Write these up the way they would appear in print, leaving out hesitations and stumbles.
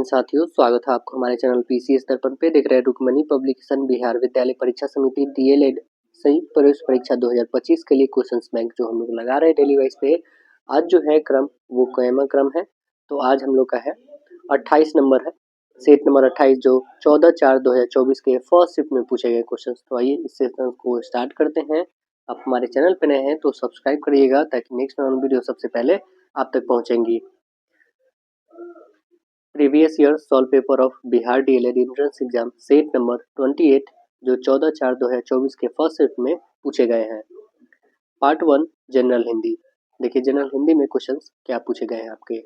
साथियों, स्वागत है आपको हमारे चैनल पीसीएस दर्पण पे। देख रहे हैं रुक्मणी पब्लिकेशन बिहार विद्यालय परीक्षा समिति डीएलएड संयुक्त प्रवेश परीक्षा 2025 के लिए क्वेश्चंस बैंक जो हम लोग लगा रहे हैं डेली वाइज पे। आज जो है क्रम वो कैमा क्रम है, तो आज हम लोग का है 28 नंबर है, सेट नंबर 28 जो 14/4/2024 के फर्स्ट शिफ्ट में पूछे गए क्वेश्चन। तो आइए इस सेशन को स्टार्ट करते हैं। आप हमारे चैनल पर नए हैं तो सब्सक्राइब करिएगा ताकि नेक्स्ट वीडियो सबसे पहले आप तक पहुँचेंगी। Previous year solve paper of Bihar D El Ed entrance exam set number 28 जो 14/4/2024 के फर्स्ट शिफ्ट में पूछे गए हैं। Part 1 general Hindi. देखिए जनरल हिंदी में क्वेश्चंस क्या पूछे गए हैं आपके।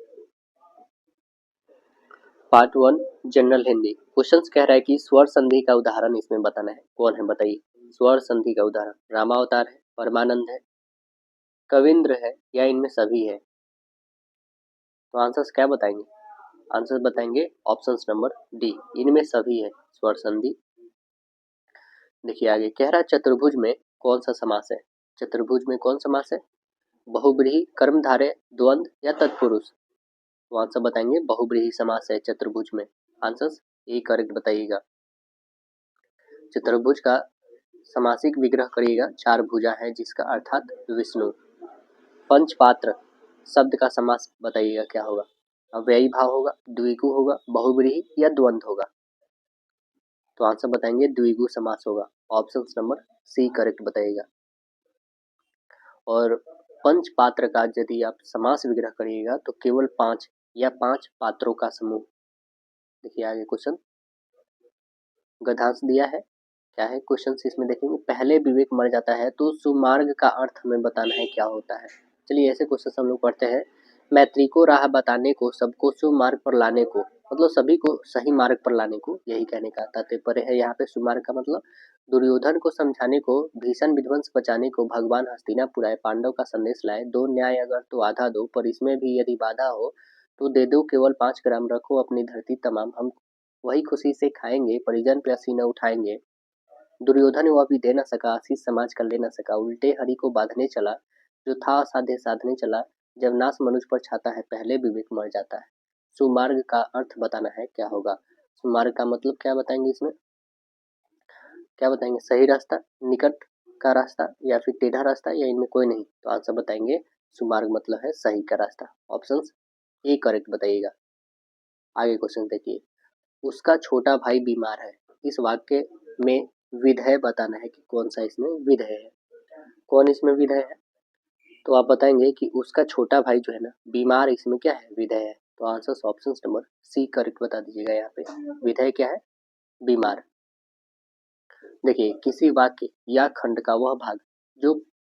पार्ट 1 जनरल हिंदी क्वेश्चंस कह रहा है कि स्वर संधि का उदाहरण इसमें बताना है। कौन है बताइए। स्वर संधि का उदाहरण रामावतार है, परमानंद है, कविंद्र है या इनमें सभी है। तो आंसर्स क्या बताएंगे। आंसर बताएंगे ऑप्शन नंबर डी, इनमें सभी है स्वर संधि। देखिए आगे कह रहा है चतुर्भुज में कौन सा समास है। चतुर्भुज में कौन समास है। बहुब्रीहि, कर्मधारय, द्वंद्व या तत्पुरुष। तो आंसर बताएंगे बहुब्रीहि समास है चतुर्भुज में। आंसर ए करेक्ट बताइएगा। चतुर्भुज का समासिक विग्रह करिएगा, 4 भुजा है जिसका अर्थात विष्णु। पंचपात्र शब्द का समास बताइएगा क्या होगा। अव्ययी भाव होगा, द्विगु होगा, बहुब्रीहि या द्वंद्व होगा। तो आंसर बताएंगे द्विगु समास होगा। ऑप्शन नंबर सी करेक्ट बताइएगा। और पंच पात्र का यदि आप समास विग्रह करिएगा तो केवल 5 या 5 पात्रों का समूह। देखिए आगे क्वेश्चन गद्यांश दिया है, क्या है क्वेश्चन इसमें देखेंगे। पहले विवेक मर जाता है तो सुमार्ग का अर्थ हमें बताना है क्या होता है। चलिए ऐसे क्वेश्चन हम लोग पढ़ते हैं। मैत्री को राह बताने को, सबको सुमार्ग पर लाने को, मतलब सभी को सही मार्ग पर लाने को, यही कहने का तात्पर्य है। यहाँ पे सुमार्ग का मतलब दुर्योधन को समझाने को, भीषण विध्वंस बचाने को, भगवान हस्तिनापुर आए, पांडव का संदेश लाए, दो न्याय अगर तो आधा दो, पर इसमें भी यदि बाधा हो तो दे दो, केवल 5 ग्राम रखो अपनी धरती तमाम, हम वही खुशी से खाएंगे, परिजन पे असीना उठाएंगे। दुर्योधन वह भी दे न सका, आशीष समाज का ले न सका, उल्टे हरि को बांधने चला, जो था असाध्य साधने चला, जब नाश मनुष्य पर छाता है, पहले विवेक मर जाता है। सुमार्ग का अर्थ बताना है क्या होगा। सुमार्ग का मतलब क्या बताएंगे इसमें, क्या बताएंगे। सही रास्ता, निकट का रास्ता या फिर टेढ़ा रास्ता या इनमें कोई नहीं। तो आंसर बताएंगे सुमार्ग मतलब है सही का रास्ता। ऑप्शन ए करेक्ट बताइएगा। आगे क्वेश्चन देखिए। उसका छोटा भाई बीमार है, इस वाक्य में विधेय बताना है कि कौन सा इसमें विधेय है। कौन इसमें विधेय है। तो आप बताएंगे कि उसका छोटा भाई जो है ना बीमार, इसमें क्या है विधेय है। तो answer option number C correct बता दीजिएगा। यहाँ पे विधेय क्या है, बीमार। देखिए किसी वाक्य या खंड का वह भाग जो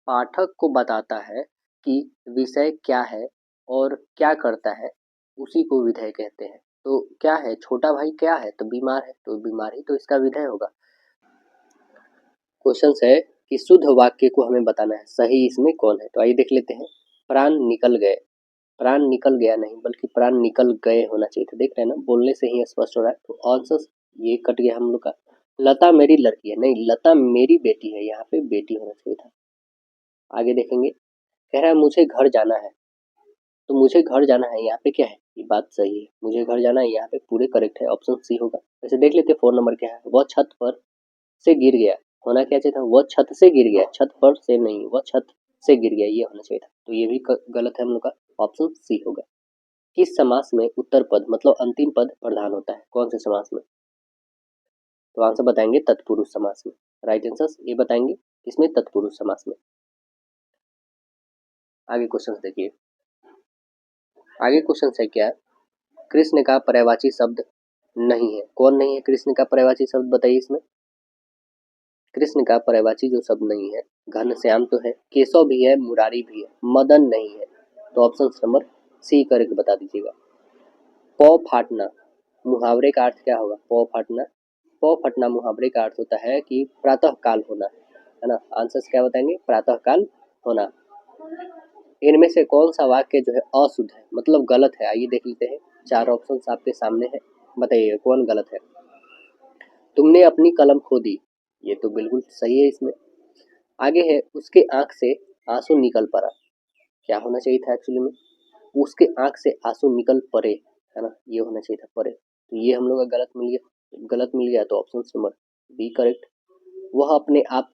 पाठक को बताता है कि विषय क्या है और क्या करता है, उसी को विधेय कहते हैं। तो क्या है, छोटा भाई क्या है, तो बीमार है, तो बीमार ही तो इसका विधेय होगा। क्वेश्चन है कि शुद्ध वाक्य को हमें बताना है, सही इसमें कौन है। तो आइए देख लेते हैं। प्राण निकल गए, प्राण निकल गया नहीं बल्कि प्राण निकल गए होना चाहिए था। देख रहे हैं ना, बोलने से ही स्पष्ट हो रहा है। तो आंसर ये कट गया हम लोग का। लता मेरी लड़की है, नहीं लता मेरी बेटी है, यहाँ पे बेटी होना चाहिए था। आगे देखेंगे, कह रहा है मुझे घर जाना है, तो मुझे घर जाना है यहाँ पे क्या है, ये बात सही है, मुझे घर जाना है यहाँ पे पूरे करेक्ट है। ऑप्शन सी होगा। वैसे देख लेते 4 नंबर क्या है। वह छत पर से गिर गया, होना क्या चाहिए था, वह छत से गिर गया, छत पर से नहीं, वह छत से गिर गया, ये होना चाहिए था। तो ये भी गलत है हम लोग का। ऑप्शन सी होगा। किस समास में उत्तर पद मतलब अंतिम पद प्रधान होता है, कौन से समास में। तो आंसर बताएंगे तत्पुरुष समास में। राइट आंसर ये बताएंगे इसमें तत्पुरुष समास में। आगे क्वेश्चन देखिए। आगे क्वेश्चन है क्या, कृष्ण का पर्यायवाची शब्द नहीं है। कौन नहीं है कृष्ण का पर्यायवाची शब्द, बताइए इसमें। कृष्ण का पर्यायवाची जो शब्द नहीं है, घनश्याम तो है, केशव भी है, मुरारी भी है, मदन नहीं है। तो ऑप्शन नंबर सी करेक्ट बता दीजिएगा। पौ फाटना मुहावरे का अर्थ क्या होगा। पौ फाटना, पौ फटना मुहावरे का अर्थ होता है कि प्रातः काल होना, है ना। आंसर क्या बताएंगे, प्रातः काल होना। इनमें से कौन सा वाक्य जो है अशुद्ध है मतलब गलत है। आइए देख लेते हैं, 4 ऑप्शन आपके सामने है, बताइए कौन गलत है। तुमने अपनी कलम खो दी, ये तो बिल्कुल सही है इसमें। आगे है उसके आंख से आंसू निकल पड़ा, क्या होना चाहिए था एक्चुअली में, उसके आंख से आंसू निकल पड़े, है ना, ये होना चाहिए था पड़े। तो ये हम लोग का गलत मिल गया तो ऑप्शन नंबर बी करेक्ट। वह अपने आप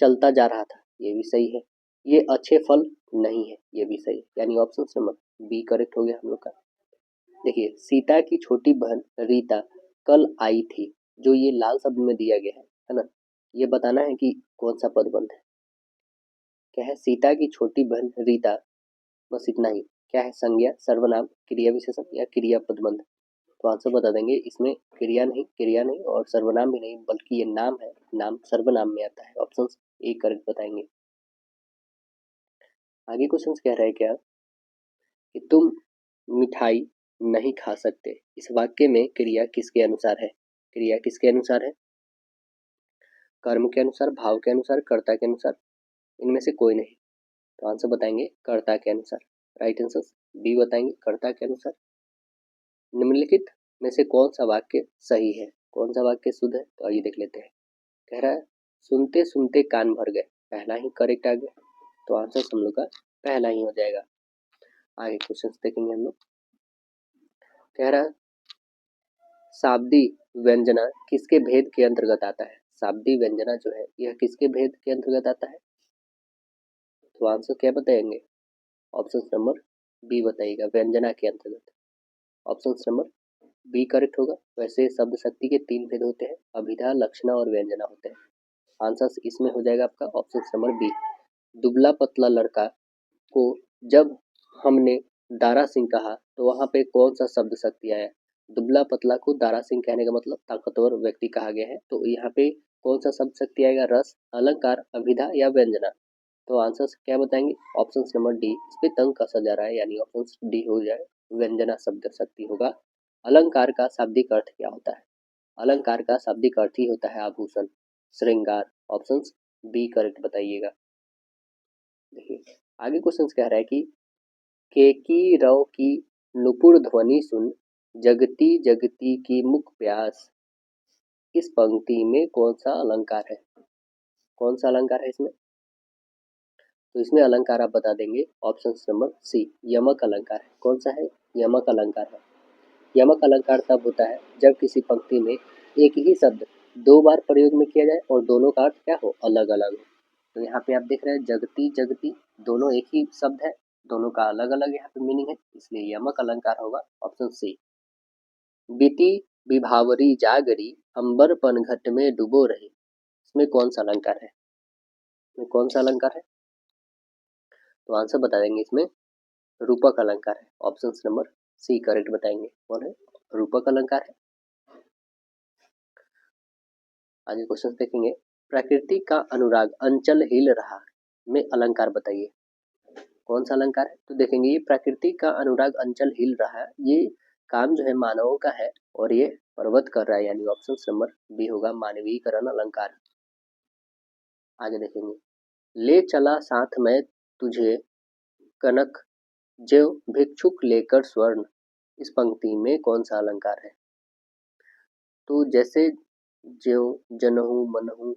चलता जा रहा था, ये भी सही है। ये अच्छे फल नहीं है, ये भी सही है, यानी ऑप्शन नंबर बी करेक्ट हो गया हम लोग का। देखिए, सीता की छोटी बहन रीता कल आई थी, जो ये लाल शब्द में दिया गया है ना, ये बताना है कि कौन सा पदबंध है। क्या है? सीता की छोटी बहन रीता, बस इतना ही। क्या है? संज्ञा, सर्वनाम, क्रिया विशेषण या क्रिया पदबंध। तो आंसर बता देंगे, इसमें क्रिया नहीं और सर्वनाम भी नहीं, बल्कि ये नाम है, नाम सर्वनाम में आता है। ऑप्शन ए करेक्ट बताएंगे। आगे क्वेश्चन कह रहा है क्या कि तुम मिठाई नहीं खा सकते, इस वाक्य में क्रिया किसके अनुसार है? क्रिया किसके अनुसार है? कर्म के अनुसार, भाव के अनुसार, कर्ता के अनुसार, इनमें से कोई नहीं। तो आंसर बताएंगे कर्ता के अनुसार। राइट आंसर बी बताएंगे, कर्ता के अनुसार। निम्नलिखित में से कौन सा वाक्य सही है, कौन सा वाक्य शुद्ध है? तो आइए देख लेते हैं। कह रहा है सुनते सुनते कान भर गए, पहला ही करेक्ट आ गया, तो आंसर हम लोग का पहला ही हो जाएगा। आगे क्वेश्चन देखेंगे हम लोग। कह रहा है शाब्दी व्यंजना किसके भेद के अंतर्गत आता है? शाब्दी व्यंजना जो है यह किसके भेद के अंतर्गत आता है? तो आंसर क्या बताएंगे? ऑप्शन नंबर बी बताइएगा, व्यंजना के अंतर्गत। ऑप्शन नंबर बी करेक्ट होगा। वैसे शब्द शक्ति के 3 भेद होते हैं, अभिधा, लक्षणा और व्यंजना होते हैं। आंसर इसमें हो जाएगा आपका ऑप्शन नंबर बी। दुबला पतला लड़का को जब हमने दारा सिंह कहा तो वहाँ पे कौन सा शब्द शक्ति आया? दुबला पतला को दारा सिंह कहने का मतलब ताकतवर व्यक्ति कहा गया है, तो यहाँ पे कौन सा शब्द शक्ति आएगा? रस, अलंकार, अभिधा या व्यंजना। तो आंसर क्या बताएंगे? Option number D. इस पे तंग कसा जा रहा है, यानी ऑप्शन डी हो जाए, व्यंजना शब्द शक्ति होगा। अलंकार का शाब्दिक अर्थ क्या होता है? अलंकार का शाब्दिक अर्थ ही होता है आभूषण, श्रृंगार। ऑप्शन बी करेक्ट बताइएगा। देखिए आगे क्वेश्चन कह रहा है कि केकी रव की नुपुर ध्वनि सुन, जगती जगती की मुख प्यास, इस पंक्ति में कौन सा अलंकार है? कौन सा अलंकार है इसमें? तो इसमें अलंकार आप बता देंगे, ऑप्शन नंबर सी, यमक अलंकार है। कौन सा है? यमक अलंकार है। यमक अलंकार तब होता है जब किसी पंक्ति में एक ही शब्द 2 बार प्रयोग में किया जाए और दोनों का अर्थ क्या हो? अलग अलग हो। तो यहाँ पे आप देख रहे हैं जगती जगती दोनों एक ही शब्द है, दोनों का अलग अलग यहाँ पे मीनिंग है, इसलिए यमक अलंकार होगा ऑप्शन सी। बीती विभावरी जागरी, अंबर पनघट में डूबो रही, इसमें कौन सा अलंकार है? इसमें कौन सा अलंकार है? तो आंसर बता देंगे, इसमें रूपक अलंकार है। ऑप्शन नंबर सी करेक्ट बताएंगे, कौन है? रूपक अलंकार है। आगे क्वेश्चन देखेंगे। प्रकृति का अनुराग अंचल हिल रहा में अलंकार बताइए, कौन सा अलंकार है? तो देखेंगे ये प्रकृति का अनुराग अंचल हिल रहा है, ये काम जो है मानवों का है और ये पर्वत कर रहा है, यानी ऑप्शन नंबर बी होगा, मानवीकरण अलंकार। आगे देखेंगे। ले चला साथ में तुझे कनक, जो भिक्षुक लेकर स्वर्ण, इस पंक्ति में कौन सा अलंकार है? तो जैसे ज्यों, जनहु, मनहु,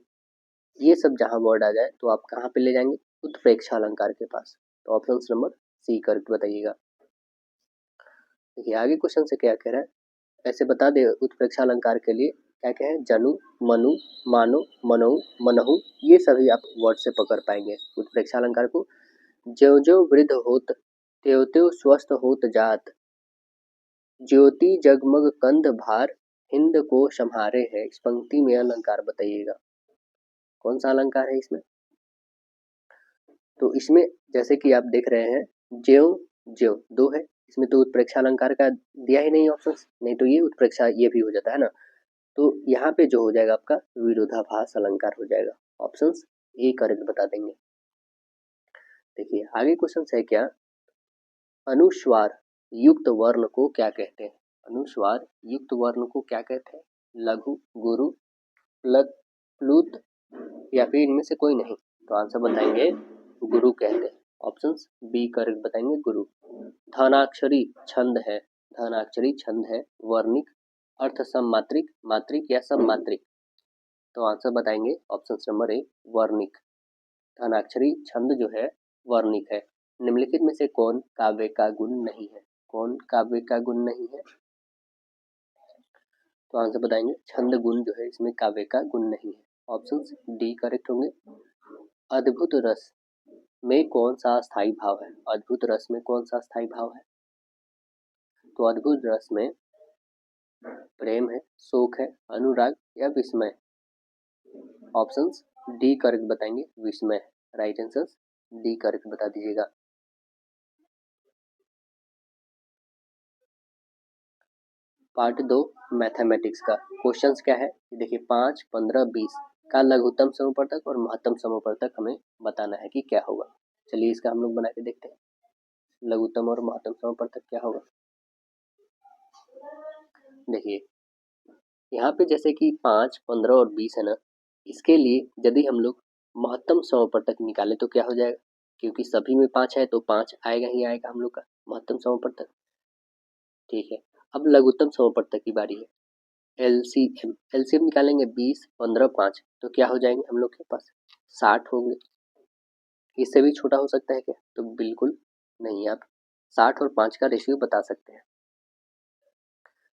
ये सब जहाँ वर्ड आ जाए तो आप कहाँ पे ले जाएंगे? उत्प्रेक्षा अलंकार के पास। तो ऑप्शन नंबर सी करेक्ट बताइएगा। देखिए आगे क्वेश्चन से क्या कह रहा है, ऐसे बता दे उत्प्रेक्षा अलंकार के लिए क्या क्या है? जनु, मनु, मानो, मनहु, मनहु, ये सभी आप वर्ड से पकड़ पाएंगे उत्प्रेक्षा अलंकार को। ज्यों ज्यों वृद्ध होत, त्यों त्यों स्वस्थ होत जात, ज्योति जगमग कंध भार, हिंद को सम्हारे है, इस पंक्ति में अलंकार बताइएगा, कौन सा अलंकार है इसमें? तो इसमें जैसे कि आप देख रहे हैं ज्यों ज्यों 2 है, इसमें तो उत्प्रेक्षा अलंकार का दिया ही नहीं ऑप्शन, नहीं तो ये उत्प्रेक्षा ये भी हो जाता है ना। तो यहाँ पे जो हो जाएगा आपका विरोधाभास अलंकार हो जाएगा, ऑप्शन ए करेक्ट बता देंगे। देखिए आगे क्वेश्चन है क्या, अनुस्वार युक्त वर्ण को क्या कहते हैं? अनुस्वार युक्त वर्ण को क्या कहते हैं? लघु, गुरु, प्लत, प्लुत या फिर इनमें से कोई नहीं। तो आंसर बताएंगे गुरु कहते हैं, ऑप्शन बी करेक्ट बताएंगे, गुरु। धनाक्षरी छंद है, धनाक्षरी छंद है, वर्णिक, अर्थ सममात्रिक, मात्रिक या सममात्रिक। तो आंसर बताएंगे ऑप्शन नंबर ए, वर्णिक। धनाक्षरी छंद जो है वर्णिक है। निम्नलिखित में से कौन काव्य का गुण नहीं है? कौन काव्य का गुण नहीं है? तो आंसर बताएंगे छंद गुण जो है इसमें काव्य का गुण नहीं है। ऑप्शन डी करेक्ट होंगे। अद्भुत रस में कौन सा स्थायी भाव है? अद्भुत रस में कौन सा स्थायी भाव है? तो अद्भुत रस में प्रेम है, शोक है, अनुराग या विस्मय? ऑप्शंस डी करेक्ट बताएंगे, विस्मय। राइट आंसर डी करेक्ट बता दीजिएगा। पार्ट 2 मैथमेटिक्स का क्वेश्चंस क्या है देखिए, 5, 15, 20 का लघुत्तम समूहपर्थक और महत्तम समूहपर्थक हमें बताना है कि क्या होगा। चलिए इसका हम लोग बना के देखते हैं, लघुत्तम और महत्तम समूहपर्थक क्या होगा। देखिए यहाँ पे जैसे कि 5, 15 और 20 है ना, इसके लिए यदि हम लोग महत्तम समूहपर्थक निकालें तो क्या हो जाएगा, क्योंकि सभी में 5 है तो 5 आएगा ही आएगा हम लोग का महत्तम समूहपर्थक। ठीक है, अब लघुत्तम समूहपर्थक की बारी है। एलसीएम निकालेंगे 20, 15, 5 तो क्या हो जाएंगे हम लोग के पास 60 होंगे। इससे भी छोटा हो सकता है क्या? तो बिल्कुल नहीं, आप 60 और 5 का रेशियो बता सकते हैं।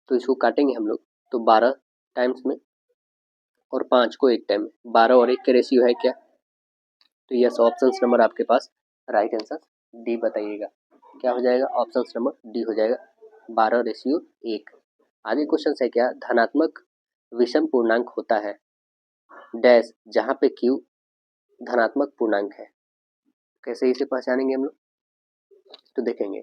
तो इसको काटेंगे हम लोग तो 12 टाइम्स में और 5 को एक टाइम में, 12 और 1 के रेशियो है क्या? तो यस, ऑप्शन नंबर आपके पास राइट आंसर डी बताइएगा। क्या हो जाएगा? ऑप्शन नंबर डी हो जाएगा, 12:1। आगे क्वेश्चन है क्या, धनात्मक विषम पूर्णांक होता है डैश जहाँ पे क्यू धनात्मक पूर्णांक है। कैसे इसे पहचानेंगे हम लोग? तो देखेंगे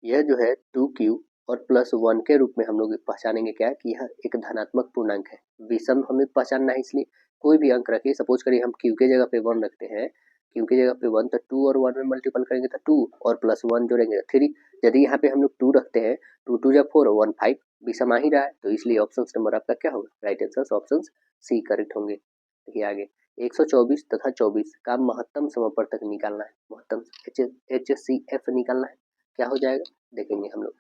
यह जो है 2q और +1 के रूप में हम लोग पहचानेंगे क्या कि यह एक धनात्मक पूर्णांक है। विषम हमें पहचानना है, इसलिए कोई भी अंक रखिए, सपोज करिए हम q के जगह पे 1 रखते हैं, q के जगह पे 1 तो 2 और 1 में मल्टीपल करेंगे तो 2 और +1 जोड़ेंगे 3। यदि यहाँ पे हम लोग 2 रखते हैं, 2 2 जब 4 1 5 विषम आ ही रहा है, तो इसलिए ऑप्शन नंबर आपका क्या होगा? Right answer option C correct होंगे। देखिए आगे 124 तथा 24 का महत्तम समूहपर्थक निकालना है, महत्तम HCF निकालना है। क्या हो जाएगा देखेंगे हम लोग,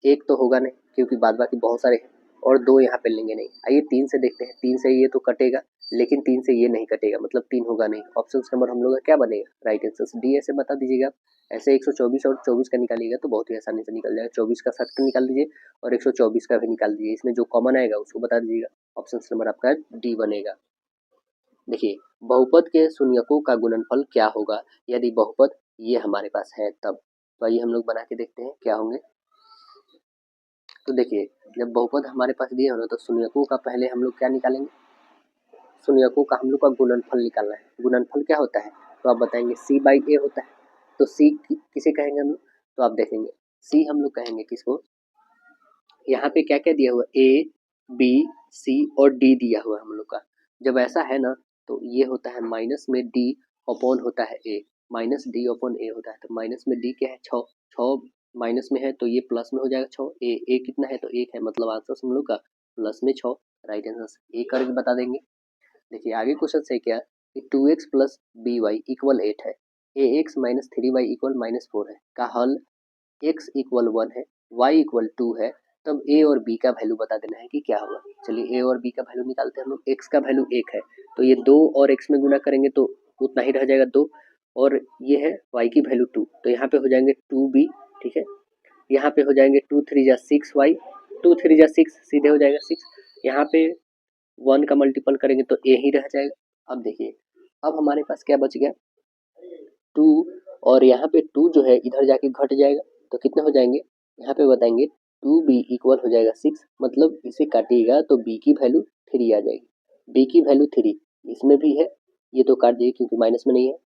एक तो होगा नहीं क्योंकि बाद बाकी बहुत सारे हैं, और 2 यहाँ पे लेंगे नहीं। आइए 3 से देखते हैं, 3 से ये तो कटेगा लेकिन 3 से ये नहीं कटेगा, मतलब 3 होगा नहीं। ऑप्शन नंबर हम लोग का क्या बनेगा? Right answer D. ऐसे बता दीजिएगा। ऐसे 124 और 24 का निकालिएगा तो बहुत ही आसानी से निकल जाएगा। 24 का फैक्टर निकाल दीजिए और 124 का भी निकाल दीजिए, इसमें जो कॉमन आएगा उसको बता दीजिएगा। ऑप्शन नंबर आपका डी बनेगा। देखिए बहुपद के शून्यकों का गुणनफल क्या होगा यदि बहुपद ये हमारे पास है तब। तो आइए हम लोग बना के देखते हैं क्या होंगे। तो देखिए जब बहुपद हमारे पास दिए हो ना, तो शून्यकों का पहले हम लोग क्या निकालेंगे, शून्यकों का हम लोग का गुणनफल निकालना है। गुणनफल क्या होता है तो आप बताएंगे c/a होता है। तो c किसे कहेंगे हम लोग? तो आप देखेंगे c हम लोग कहेंगे किसको, यहाँ पे क्या क्या दिया हुआ a b c और d दिया हुआ है हम लोग का। जब ऐसा है ना तो ये होता है माइनस में d अपॉन होता है a, minus d upon a होता है। तो माइनस में d क्या है 6, 6 माइनस में है तो ये प्लस में हो जाएगा 6, a कितना है तो 1 है, मतलब आंसर हम लोग का प्लस में 6। राइट आंसर ए करके बता देंगे। देखिए आगे क्वेश्चन है क्या कि 2x plus B Y equal 8 है, ax माइनस 3y इक्वल -4 है का हल x इक्वल 1 है, y इक्वल 2 है, तब a और b का वैल्यू बता देना है कि क्या होगा। चलिए a और b का वैल्यू निकालते हैं हम लोग। x का वैल्यू 1 है तो ये 2 और x में गुना करेंगे तो उतना ही रह जाएगा 2, और ये है y की वैल्यू 2 तो यहाँ पे हो जाएंगे 2b। ठीक है, यहाँ पे हो जाएंगे 2 3 जा 6y, 2 3 जा 6 सीधे हो जाएगा 6। यहाँ पे 1 का मल्टीपल करेंगे तो a ही रह जाएगा। अब देखिए अब हमारे पास क्या बच गया 2, और यहाँ पे 2 जो है इधर जाके घट जाएगा तो कितने हो जाएंगे, यहाँ पे बताएंगे 2b इक्वल हो जाएगा 6, मतलब इसे काटिएगा तो b की वैल्यू 3 आ जाएगी। b की वैल्यू 3 इसमें भी है, ये तो काट दिए क्योंकि माइनस में नहीं है,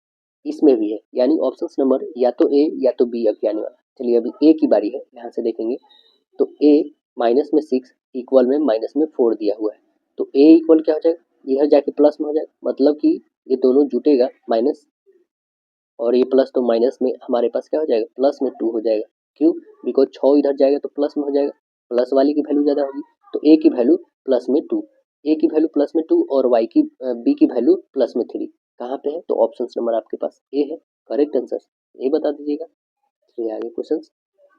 इसमें भी है, यानी ऑप्शन नंबर या तो a या तो b अब आने वाला। चलिए अभी a की बारी है, यहाँ से देखेंगे तो a माइनस में 6 इक्वल में माइनस में 4 दिया हुआ है, तो a इक्वल क्या हो जाएगा, यह जाके प्लस में हो जाएगा, मतलब कि ये दोनों जुटेगा माइनस और ये प्लस तो माइनस में हमारे पास क्या हो जाएगा प्लस में 2 हो जाएगा। क्यों? बिकॉज 6 इधर जाएगा तो प्लस में हो जाएगा, प्लस वाली की वैल्यू ज़्यादा होगी तो a की वैल्यू प्लस में 2, a की वैल्यू प्लस में 2 और y की b की वैल्यू प्लस में 3। कहाँ पे है तो ऑप्शन नंबर आपके पास ए है, करेक्ट आंसर ए बता दीजिएगा। चलिए आगे क्वेश्चन,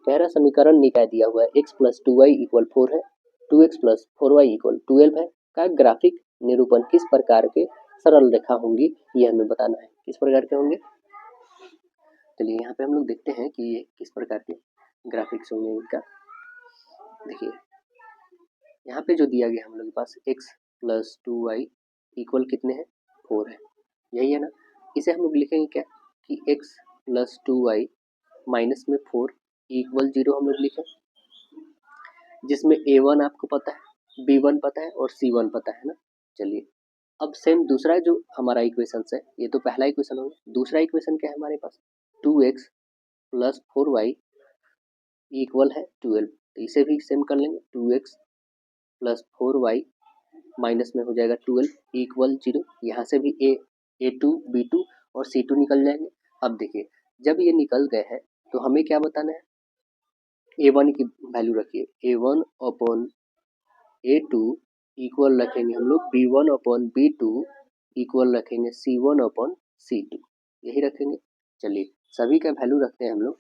पहला समीकरण निकाय दिया हुआ है x प्लस 2y इक्वल 4 है, 2x प्लस 4y इक्वल 12 है का ग्राफिक निरूपण किस प्रकार के सरल रेखा होंगी ये हमें बताना है। किस प्रकार के होंगे, चलिए यहाँ पे हम लोग देखते हैं कि ये किस प्रकार के ग्राफिक्स होंगे इनका। देखिए यहाँ पे जो दिया गया हम लोग के पास x प्लस 2y इक्वल कितने हैं 4 है, यही है ना। इसे हम लोग लिखेंगे क्या कि x प्लस 2y माइनस में 4 इक्वल 0 हम लोग लिखें, जिसमें a1 आपको पता है, b1 पता है और c1 पता है ना। चलिए अब सेम दूसरा जो हमारा इक्वेशन है, ये तो पहला इक्वेशन हो गया, दूसरा इक्वेशन क्या है हमारे पास 2x प्लस 4y इक्वल है 12, तो इसे भी सेम कर लेंगे 2x प्लस 4y माइनस में हो जाएगा 12 इक्वल 0। यहाँ से भी a2 b2 और c2 निकल जाएंगे। अब देखिए जब ये निकल गए हैं तो हमें क्या बताना है, a1 की वैल्यू रखिए a1 अपॉन a2 इक्वल रखेंगे हम लोग b1 अपॉन b2 इक्वल रखेंगे c1 अपॉन c2, यही रखेंगे। चलिए सभी का वैल्यू रखते हैं हम लोग,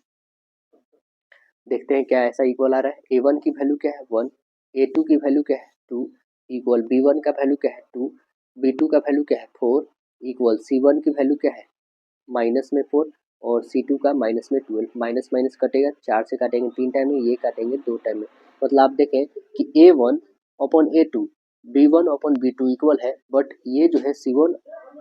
देखते हैं क्या ऐसा इक्वल आ रहा है। a1 की वैल्यू क्या है 1, a2 की वैल्यू क्या है 2 इक्वल b1 का वैल्यू क्या है 2, b2 का वैल्यू क्या है 4 इक्वल c1 की वैल्यू क्या है माइनस में 4 और c2 का माइनस में 12, माइनस माइनस कटेगा 4 से काटेंगे 3 टाइम में, ये काटेंगे 2 टाइम में। मतलब आप देखें कि a1 upon a2 b1 upon b2 equal है, बट ये जो है c1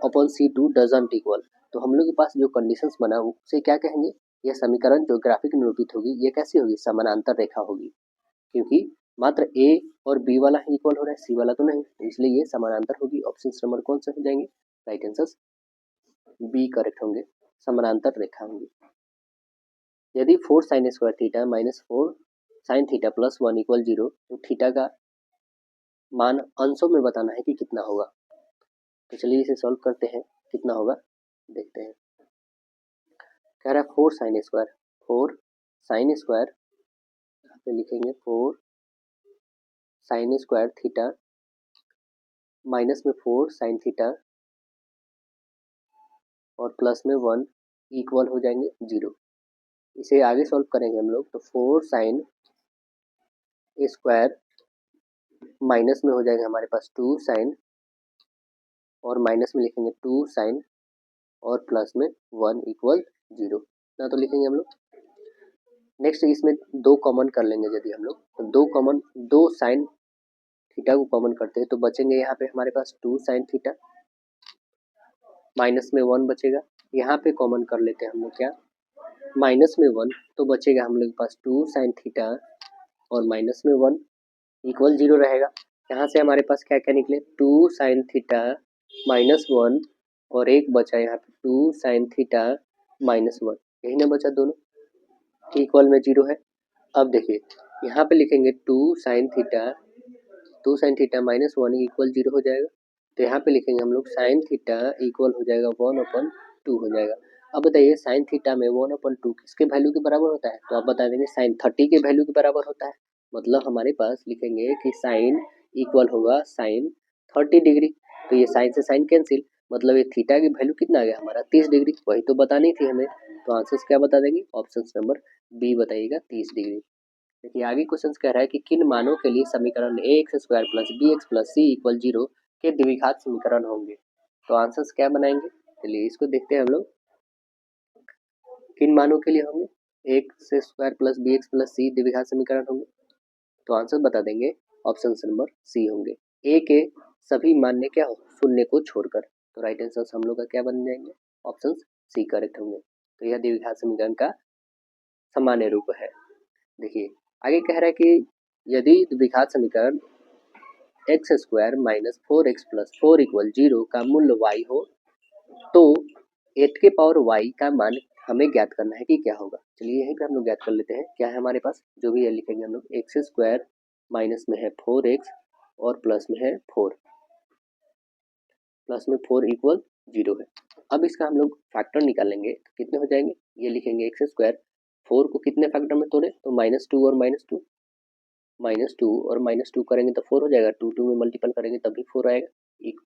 upon c2 doesn't equal. तो हम लोग के पास जो कंडीशंस बना उसे क्या कहेंगे, यह समीकरण जो ग्राफिक निरूपित होगी ये कैसी होगी, समानांतर रेखा होगी, क्योंकि मात्र a और b वाला ही इक्वल हो रहा है, c वाला तो नहीं, तो इसलिए ये समानांतर होगी। ऑप्शन नंबर कौन से हो जाएंगे, राइट आंसर बी करेक्ट होंगे, समानांतर रेखा होंगी। यदि 4 sine square theta minus 4 sine theta plus 1 equal 0, तो थीटा का मान अंशों में बताना है कि कितना होगा। तो चलिए इसे सॉल्व करते हैं, कितना होगा देखते हैं। कह रहा है 4 साइन स्क्वायर, 4 साइन स्क्वायर यहाँ पे लिखेंगे 4 साइन स्क्वायर थीटा माइनस में 4 साइन थीटा और प्लस में 1 इक्वल हो जाएंगे 0। इसे आगे सॉल्व करेंगे हम लोग, तो 4 साइन स्क्वायर माइनस में हो जाएगा हमारे पास 2 साइन और माइनस में लिखेंगे 2 साइन और प्लस में 1 इक्वल 0 ना, तो लिखेंगे हम लोग। नेक्स्ट इसमें 2 कॉमन कर लेंगे, यदि हम लोग तो 2 साइन थीटा को कॉमन करते हैं तो बचेंगे यहाँ पे हमारे पास 2 साइन थीटा माइनस में 1 बचेगा। यहाँ पे कॉमन कर लेते हैं हम लोग क्या, माइनस में 1, तो बचेगा हम लोग के पास 2 साइन थीटा और माइनस में 1 इक्वल 0 रहेगा। यहाँ से हमारे पास क्या क्या निकले 2 साइन थीटा माइनस 1 और एक बचा यहाँ पे 2 साइन थीटा माइनस 1, यही ना बचा, दोनों इक्वल में 0 है। अब देखिए यहाँ पे लिखेंगे 2 साइन थीटा माइनस 1 इक्वल 0 हो जाएगा, तो यहाँ पे लिखेंगे हम लोग साइन थीटा इक्वल हो जाएगा 1/2 हो जाएगा। अब बताइए साइन थीटा में 1/2 किसके वैल्यू के बराबर होता है, तो आप बता देंगे साइन 30 के वैल्यू के बराबर होता है। मतलब हमारे पास लिखेंगे कि साइन इक्वल होगा साइन 30 डिग्री, तो ये साइन से साइन कैंसिल, मतलब ये थीटा की वैल्यू कितना आ गया हमारा 30 डिग्री, वही तो बतानी थी हमें। तो आंसर क्या बता देंगे, ऑप्शन नंबर बी बताइएगा 30 डिग्री। देखिए आगे क्वेश्चन कह रहा है कि किन मानों के लिए समीकरण ax square plus bx plus c equal 0 के द्विघात समीकरण होंगे। तो आंसर्स क्या बनाएंगे, चलिए इसको देखते हैं हम लोग, किन मानों के लिए होंगे x square plus bx plus c द्विघात समीकरण होंगे। तो आंसर बता देंगे ऑप्शन नंबर सी होंगे, ए के सभी मान्य क्या हो शून्य को छोड़कर। तो राइट आंसर हम लोग का क्या बन जाएंगे, ऑप्शन सी करेक्ट होंगे। तो यह द्विघात समीकरण का सामान्य रूप है। देखिए आगे कह रहा है कि यदि द्विघात समीकरण x square minus 4x plus 4 equal 0 का मूल्य y हो, तो 8 के पावर y का मान हमें ज्ञात करना है कि क्या होगा। चलिए यहीं पे हम लोग ज्ञात कर लेते हैं, क्या है हमारे पास, जो भी है लिखेंगे हम लोग एक्स स्क्वायर माइनस में है 4x और प्लस में है 4, प्लस में 4 इक्वल 0 है। अब इसका हम लोग फैक्टर निकालेंगे तो कितने हो जाएंगे, ये लिखेंगे एक्स स्क्वायर 4 को कितने फैक्टर में तोड़े, तो -2 और -2 और -2 करेंगे तो 4 हो जाएगा, 2 2 में मल्टीपल करेंगे तभी 4 आएगा,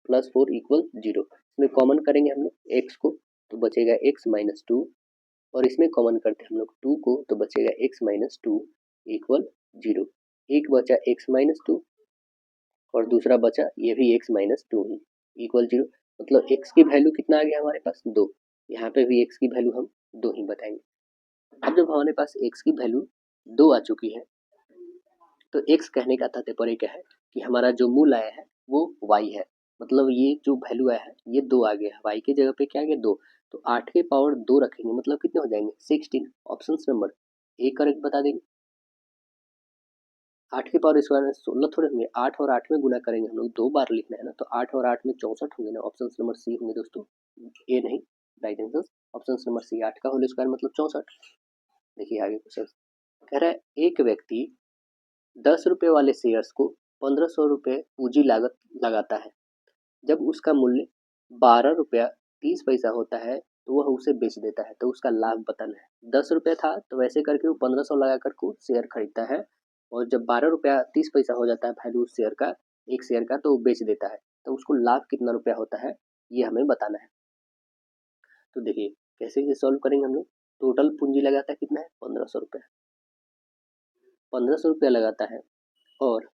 प्लस 4 इक्वल 0। इसमें कॉमन करेंगे हम लोग x को तो बचेगा x माइनस 2, और इसमें कॉमन करते हैं हम लोग 2 को तो बचेगा x माइनस 2 इक्वल 0। एक बचा x माइनस 2 और दूसरा बचा ये भी x माइनस 2 ही इक्वल 0। मतलब x की वैल्यू कितना आ गया हमारे पास 2, यहाँ पे भी x की वैल्यू हम 2 ही बताएंगे। अब जब हमारे पास x की वैल्यू 2 आ चुकी है तो x कहने का तात्पर्य क्या है कि हमारा जो मूल आया है वो y है, मतलब ये जो वैल्यू आया है ये 2 आ गया, y की जगह पे क्या आ गया 2, तो 8 के पावर 2 रखेंगे मतलब कितने हो जाएंगे 16। ऑप्शन नंबर ए करेक्ट बता देंगे। 8 के पावर स्क्वायर में 16 थोड़े होंगे, 8 और 8 में गुना करेंगे हम लोग, 2 बार लिखना है ना, तो 8 और 8 में 64 होंगे ना। ऑप्शन नंबर सी होंगे दोस्तों, ए नहीं, right answer option number C. 8 का होल स्क्वायर मतलब 64। देखिए आगे क्वेश्चन कह रहा है एक व्यक्ति 10 रुपये वाले शेयर्स को 1500 रुपये पूंजी लागत लगाता है। जब उसका मूल्य 12 रुपया 30 पैसा होता है तो वह उसे बेच देता है, तो उसका लाभ बताना है। 10 रुपये था तो वैसे करके वो 1500 लगा कर को शेयर खरीदता है, और जब 12 रुपया 30 पैसा हो जाता है वैल्यू उस शेयर का, एक शेयर का, तो वो बेच देता है, तो उसको लाभ कितना रुपया होता है ये हमें बताना है। तो देखिए कैसे सॉल्व करेंगे हम लोग। टोटल पूंजी लगाता है कितना है 1500 रुपया, 1500 रुपया लगाता है और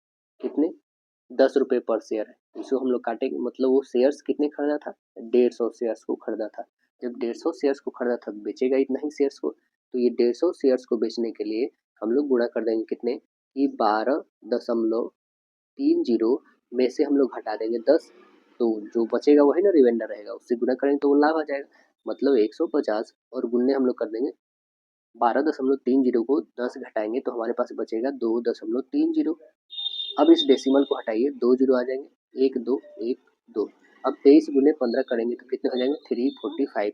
कितने 10 रुपये पर शेयर है, इसको हम लोग काटेंगे, मतलब वो शेयर्स कितने खरीदा था 150 शेयर्स को खरीदा था। जब 150 शेयर्स को खरीदा था बेचेगा इतना ही शेयर्स को, तो ये 150 शेयर्स को बेचने के लिए हम लोग गुणा कर देंगे कितने कि 12.30 में से हम लोग हटा देंगे 10, तो जो बचेगा वही ना रिमाइंडर रहेगा, उससे गुणा करेंगे तो वो लाभ आ जाएगा, मतलब 150 और गुन्ने हम लोग कर देंगे 12.30 को 10 घटाएंगे तो हमारे पास बचेगा 2.30। अब इस डेसिमल को हटाइए, 2 जीरो आ जाएंगे, 1 2 1 2। अब 23 गुने 15 करेंगे तो कितने हो जाएंगे 345,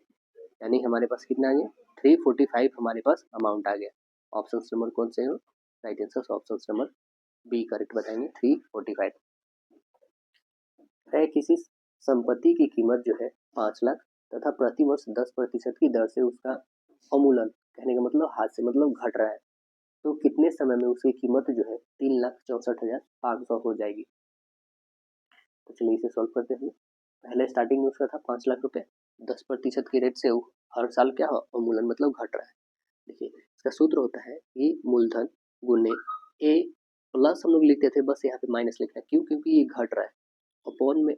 यानी हमारे पास कितना आ गया 345 हमारे पास अमाउंट आ गया। ऑप्शन नंबर कौन से हो, right answer option number B correct बताएंगे 345 है। किसी संपत्ति की कीमत जो है 5 लाख तथा प्रति वर्ष 10% की दर से उसका अवमूलन, कहने का मतलब हाथ से मतलब घट रहा है, तो कितने समय में उसकी कीमत जो है 3,64,500 हो जाएगी। तो चलिए इसे सॉल्व करते हैं। पहले स्टार्टिंग में उसका था 5 लाख रुपए, 10% के रेट से हर साल क्या हो अवमूलन मतलब घट रहा है। देखिए इसका सूत्र होता है कि मूलधन गुने ए प्लस हम लोग लिखते थे, बस यहाँ पे माइनस लिखना है, क्यों क्योंकि ये घट रहा है, अपॉन में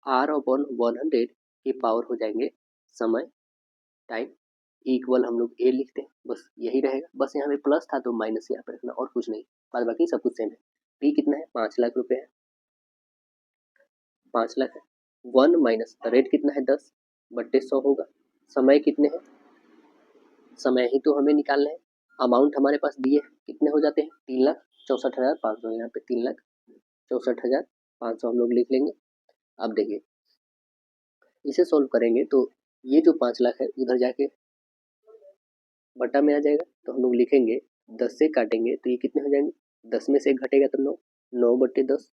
आर अपॉन 100 के पावर हो जाएंगे समय टाइम इक्वल हम लोग ए लिखते हैं, बस यही रहेगा, बस यहाँ पे प्लस था तो माइनस यहाँ पे रखना और कुछ नहीं, बाद बाकी सब कुछ सेम है। पी कितना है 5 लाख रुपए है, 5 लाख है, 1 माइनस रेट कितना है 10/100 होगा, समय कितने हैं, समय ही तो हमें निकालना है, अमाउंट हमारे पास दिए हैं कितने हो जाते हैं 3,64,500, यहाँ पे 3,64,500 हम लोग लिख लेंगे। अब देखिए इसे सॉल्व करेंगे तो ये जो 5 लाख है उधर जाके बटा में आ जाएगा, तो हम लोग लिखेंगे 10 से काटेंगे तो ये कितने हो जाएंगे, 10 में से एक घटेगा तो 9, 9/10।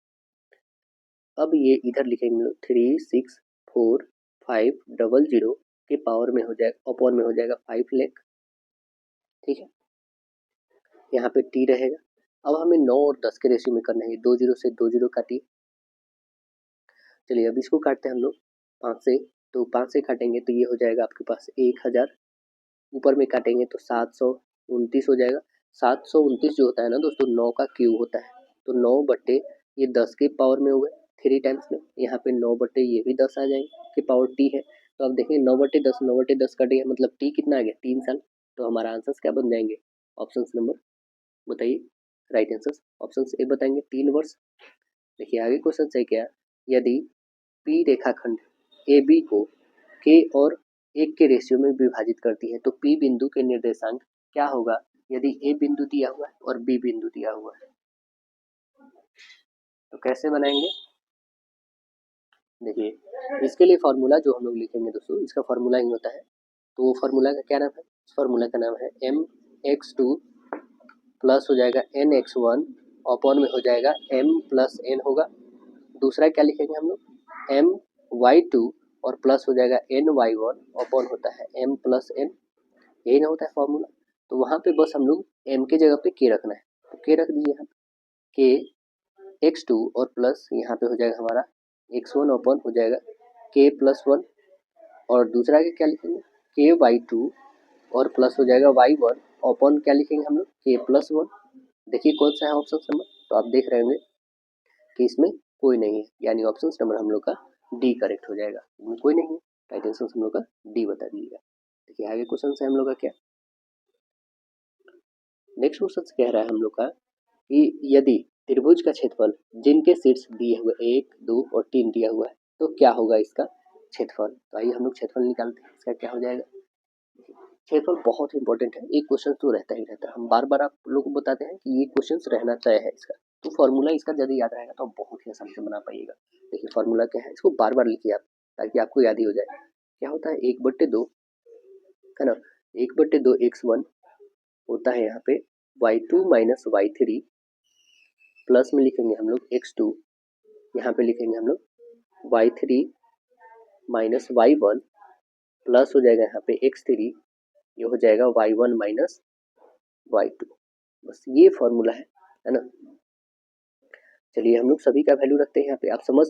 अब ये इधर लिखेंगे 364500 के पावर में हो जाएगा, अपॉन में हो जाएगा 5 लाख, ठीक है, यहाँ पे टी रहेगा। अब हमें 9 और 10 के रेशियो में करना है, 2 जीरो से 2 जीरो काटिए। चलिए अब इसको काटते हैं हम लोग 5 से, तो 5 से काटेंगे तो ये हो जाएगा आपके पास 1000, ऊपर में काटेंगे तो 729 हो जाएगा। 729 जो होता है ना दोस्तों 9 का क्यूब होता है, तो 9 बट्टे ये 10 के पावर में हो गए 3 टाइम्स में, यहाँ पे 9 बट्टे ये भी 10 आ जाएंगे कि पावर टी है, तो अब देखेंगे 9/10 9/10 कटेगा मतलब टी कितना आ गया 3 साल, तो हमारा आंसर क्या बन जाएंगे, ऑप्शन नंबर बताइए, राइट आंसर ऑप्शन ए बताएंगे 3 वर्ष। देखिए आगे क्वेश्चन है क्या, यदि पी रेखाखंड ए बी को के और 1 के रेशियो में विभाजित करती है तो पी बिंदु के निर्देशांक क्या होगा यदि ए बिंदु दिया हुआ है और बी बिंदु दिया हुआ है। तो कैसे बनाएंगे, देखिए इसके लिए फॉर्मूला जो हम लोग लिखेंगे दोस्तों, इसका फॉर्मूला ही होता है, तो वो फॉर्मूला का क्या नाम है, फॉर्मूला का नाम है mx2 प्लस हो जाएगा nx1 अपॉन में हो जाएगा m+n होगा। दूसरा क्या लिखेंगे हम लोग my2 और प्लस हो जाएगा ny1 अपॉन होता है m+n, यही ना होता है फॉर्मूला। तो वहाँ पे बस हम लोग m के जगह पे k रखना है, तो k रख दीजिए यहाँ पे k x2 और प्लस यहाँ पे हो जाएगा हमारा x1 अपॉन हो जाएगा k+1, और दूसरा के क्या लिखेंगे ky2 और प्लस हो जाएगा y1 अपॉन क्या लिखेंगे हम लोग k+1। देखिए कौन सा है ऑप्शन नंबर, तो आप देख रहे होंगे कि इसमें कोई नहीं है, यानी ऑप्शन नंबर हम लोग का डी करेक्ट हो जाएगा, इसमें कोई नहीं है, राइट आंसर हम लोग का डी बता दीजिएगा। देखिए आगे क्वेश्चन है हम लोग का क्या, नेक्स्ट क्वेश्चन कह रहा है हम लोग का कि यदि त्रिभुज का क्षेत्रफल जिनके शीर्ष दिए हुए 1, 2 और 3 दिया हुआ है तो क्या होगा इसका क्षेत्रफल। तो आइए हम लोग क्षेत्रफल निकालते हैं। इसका क्या हो जाएगा, क्षेत्रफल बहुत इंपॉर्टेंट है, एक क्वेश्चन तो रहता ही रहता है। हम बार बार आप लोगों को बताते हैं कि ये क्वेश्चन रहना तय है इसका। तो फॉर्मूला इसका यदि याद रहेगा तो आप बहुत ही आसानी से बना पाइएगा। देखिए फॉर्मूला क्या है, इसको बार बार लिखिए आप ताकि आपको याद ही हो जाए। क्या होता है 1/2 है ना, 1/2 x1 होता है यहाँ पे y2 माइनस y3 प्लस में लिखेंगे हम लोग x2, यहाँ पे लिखेंगे हम लोग y3 माइनस y1 प्लस हो जाएगा यहाँ पे x3, ये हो जाएगा y1 माइनस y2। बस ये फॉर्मूला है ना। चलिए हम लोग सभी का वैल्यू रखते हैं यहाँ पे, आप समझ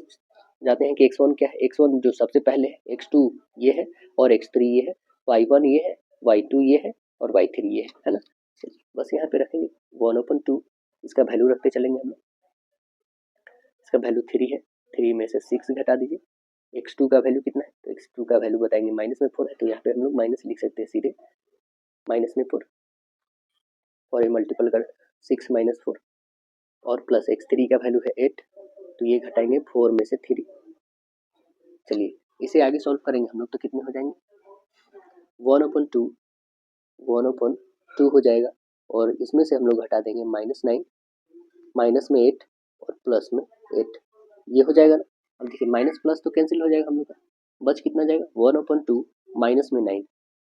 जाते हैं कि x1 क्या है। x1 जो सबसे पहले है, x2 ये है और x3 ये है, y1 ये है, y2 ये है और y3 ये है ना। चलिए बस यहाँ पे रखेंगे 1/2, इसका वैल्यू रखते चलेंगे हम लोग। इसका वैल्यू 3 है, 3 में से 6 घटा दीजिए। x2 का वैल्यू कितना है, तो x2 का वैल्यू बताएंगे माइनस में 4 है, तो यहाँ पे हम लोग माइनस लिख सकते हैं सीधे, माइनस में 4 और ये मल्टीपल कर 6 माइनस 4 और प्लस x3 का वैल्यू है 8, तो ये घटाएंगे 4 में से 3। चलिए इसे आगे सॉल्व करेंगे हम लोग तो कितने हो जाएंगे 1/2 हो जाएगा और इसमें से हम लोग घटा देंगे -9, माइनस में 8 और प्लस में 8, ये हो जाएगा ना। अब देखिए माइनस प्लस तो कैंसिल हो जाएगा हम लोग का, बच कितना जाएगा 1/2 माइनस में 9,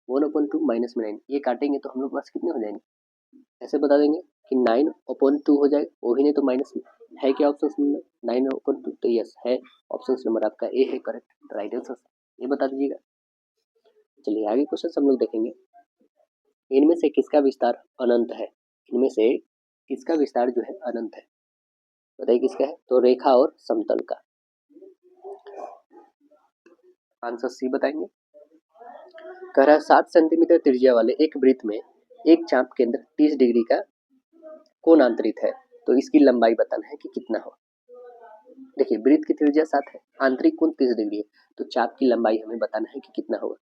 1/2 माइनस में 9, ये काटेंगे तो हम लोग पास कितने हो जाएंगे, ऐसे बता देंगे कि 9/2 हो जाएगा, वही नहीं तो माइनस में है क्या ऑप्शन नंबर 9/2, तो यस है ऑप्शन नंबर आपका ए है करेक्ट राइट आंसर, ये बता दीजिएगा। चलिए आगे क्वेश्चन हम लोग देखेंगे। इनमें से किसका विस्तार अनंत है, इनमें से किसका विस्तार जो है अनंत है, बताइए किसका है, तो रेखा और समतल का। आंसर सी बताएंगे। कह रहा है 7 सेंटीमीटर त्रिज्या वाले एक वृत्त में एक चाप केंद्र 30 डिग्री का कोण आंतरित है, तो इसकी लंबाई बताना है कि कितना हो। देखिए वृत्त की त्रिज्या 7 है, आंतरिक कोण 30 डिग्री है, तो चाप की लंबाई हमें बताना है कि कितना होगा।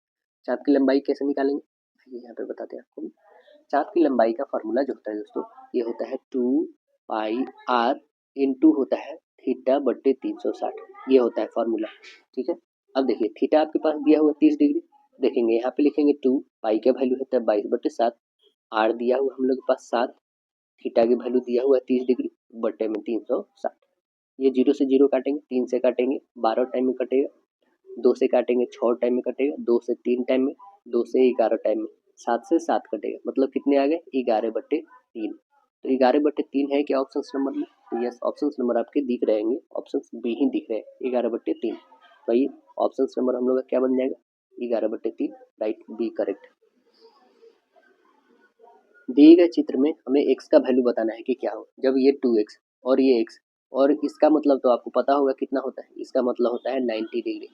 चाप की लंबाई कैसे निकालेंगे, यहाँ पे बताते हैं आपको। चाप की लंबाई का फॉर्मूला जो होता है दोस्तों, ये होता है 2πr इंटू होता है θ/360, ये होता है फॉर्मूला, ठीक है। अब देखिए थीटा आपके पास दिया हुआ 30 डिग्री, देखेंगे यहाँ पे लिखेंगे 2, पाई का वैल्यू होता है 22/7, आर दिया हुआ हम लोग के पास 7, थीटा की वैल्यू दिया हुआ है 30 डिग्री बटे में 360, ये 0 से 0 काटेंगे, 3 से काटेंगे 12 टाइम में कटेगा, 2 से काटेंगे 6 टाइम में कटेगा, 2 से 3 टाइम में, 2 से 11 टाइम में, 7 से 7 कटेगा, मतलब कितने आ गए 11/3। तो 11/3 है क्या ऑप्शन नंबर में, तो यस ऑप्शन नंबर आपके दिख रहेंगे, ऑप्शन बी ही दिख रहे हैं 11/3। भाई ऑप्शन नंबर हम लोग का क्या बन जाएगा 11/3 राइट बी करेक्ट। दिए गए चित्र में हमें x का वैल्यू बताना है कि क्या हो, जब ये 2x और ये x और इसका मतलब तो आपको पता होगा कितना होता है, इसका मतलब होता है 90 डिग्री।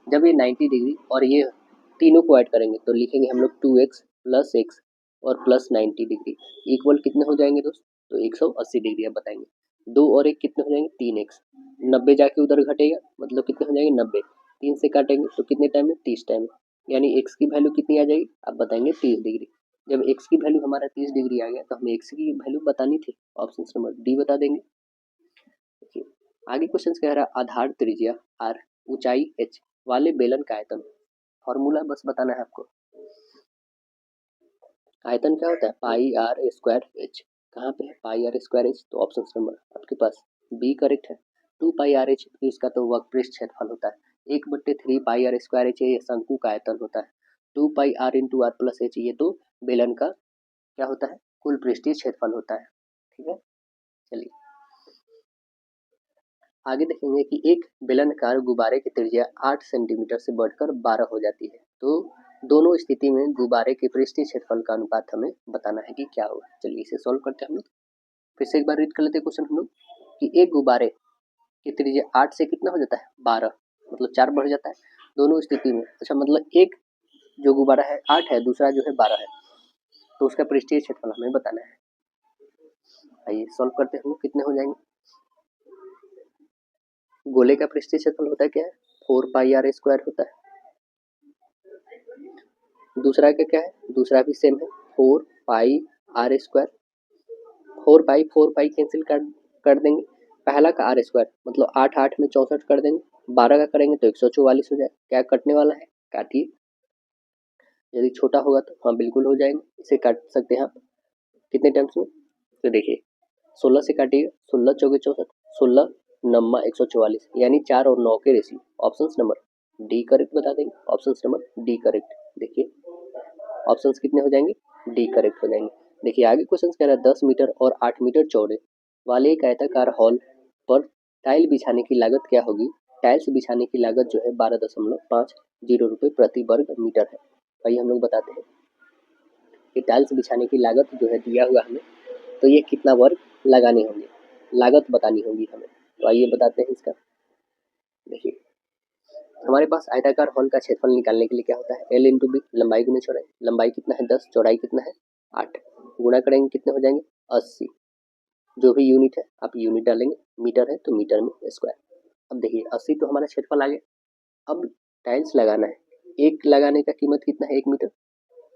जब ये 90 डिग्री और ये तीनों को ऐड करेंगे तो लिखेंगे हम लोग 2x प्लस x और प्लस 90 डिग्री इक्वल कितने हो जाएंगे दोस्त, तो 180 डिग्री। अब बताएंगे 2 और 1 कितने हो जाएंगे 3x, 90 जाके उधर घटेगा मतलब कितने हो जाएंगे 90, 3 से काटेंगे तो कितने टाइम में 30 टाइम में, यानी x की वैल्यू कितनी आ जाएगी, आप बताएंगे 30 डिग्री। जब x की वैल्यू हमारा 30 डिग्री आ गया तो हमें x की वैल्यू बतानी थी, ऑप्शन नंबर डी बता देंगे। देखिए आगे क्वेश्चन कह रहा है आधार त्रिज्या r ऊंचाई h वाले बेलन का आयतन, फॉर्मूला बस बताना है आपको। आयतन क्या होता है πr²h, कहाँ पे है πr²h, तो ऑप्शन नंबर आपके पास बी करेक्ट है। 2πrh इसका तो वक्रपृष्ठ क्षेत्रफल होता है, 1/3 πr²h ये शंकु का आयतन होता है, 2πr × r + h ये तो बेलन का क्या होता है कुल पृष्ठीय क्षेत्रफल होता है, ठीक है। चलिए आगे देखेंगे कि एक बेलनाकार गुब्बारे की त्रिज्या 8 सेंटीमीटर से बढ़कर 12 हो जाती है, तो दोनों स्थिति में गुब्बारे के पृष्ठीय क्षेत्रफल का अनुपात हमें बताना है कि क्या होगा। चलिए इसे सॉल्व करते हैं हम लोग, फिर से एक बार रीड कर लेते हैं क्वेश्चन हम लोग कि एक गुब्बारे की त्रिज्या 8 से कितना हो जाता है 12, मतलब 4 बढ़ जाता है दोनों स्थिति में। अच्छा मतलब एक जो गुब्बारा है 8 है, दूसरा जो है 12 है, तो उसका पृष्ठीय क्षेत्रफल हमें बताना है। आइए सॉल्व करते हैं हम लोग, कितने हो जाएंगे। गोले का पृष्ठीय क्षेत्रफल होता है क्या है 4πr² होता है, दूसरा का क्या है, दूसरा भी सेम है 4πr², 4 पाई कैंसिल कर देंगे। पहला का आर स्क्वायर मतलब 8 8 में 64 कर देंगे, 12 का करेंगे तो 144 हो जाए। क्या कटने वाला है, काटिए। यदि छोटा होगा तो हाँ बिल्कुल हो जाएगा, इसे काट सकते हैं आप कितने टाइम्स में। तो देखिए 16 से काटिएगा, 16 चौके 64, 16 नम्मा 144 यानी 4 और 9 के ratio. Option number D correct बता देंगे, ऑप्शन नंबर डी करेक्ट। देखिए ऑप्शंस कितने हो जाएंगे, डी करेक्ट हो जाएंगे। देखिए आगे क्वेश्चन कह रहा है 10 मीटर और 8 मीटर चौड़े वाले एक आयताकार हॉल पर टाइल बिछाने की लागत क्या होगी। टाइल्स बिछाने की लागत जो है 12.50 रुपये प्रति वर्ग मीटर है। आइए हम लोग बताते हैं कि टाइल्स बिछाने की लागत जो है दिया हुआ हमें, तो ये कितना वर्ग लगाने होंगे, लागत बतानी होगी हमें। तो आइए बताते हैं इसका। देखिए हमारे पास आयताकार हॉल का क्षेत्रफल निकालने के लिए क्या होता है, एल इंटू बी, लंबाई गुना चौड़ाई। लंबाई कितना है 10, चौड़ाई कितना है 8, गुणा करेंगे कितने हो जाएंगे 80। जो भी यूनिट है आप यूनिट डालेंगे, मीटर है तो मीटर में स्क्वायर। अब देखिए 80 तो हमारा क्षेत्रफल आ गया। अब टाइल्स लगाना है, एक लगाने का कीमत कितना है 1 मीटर,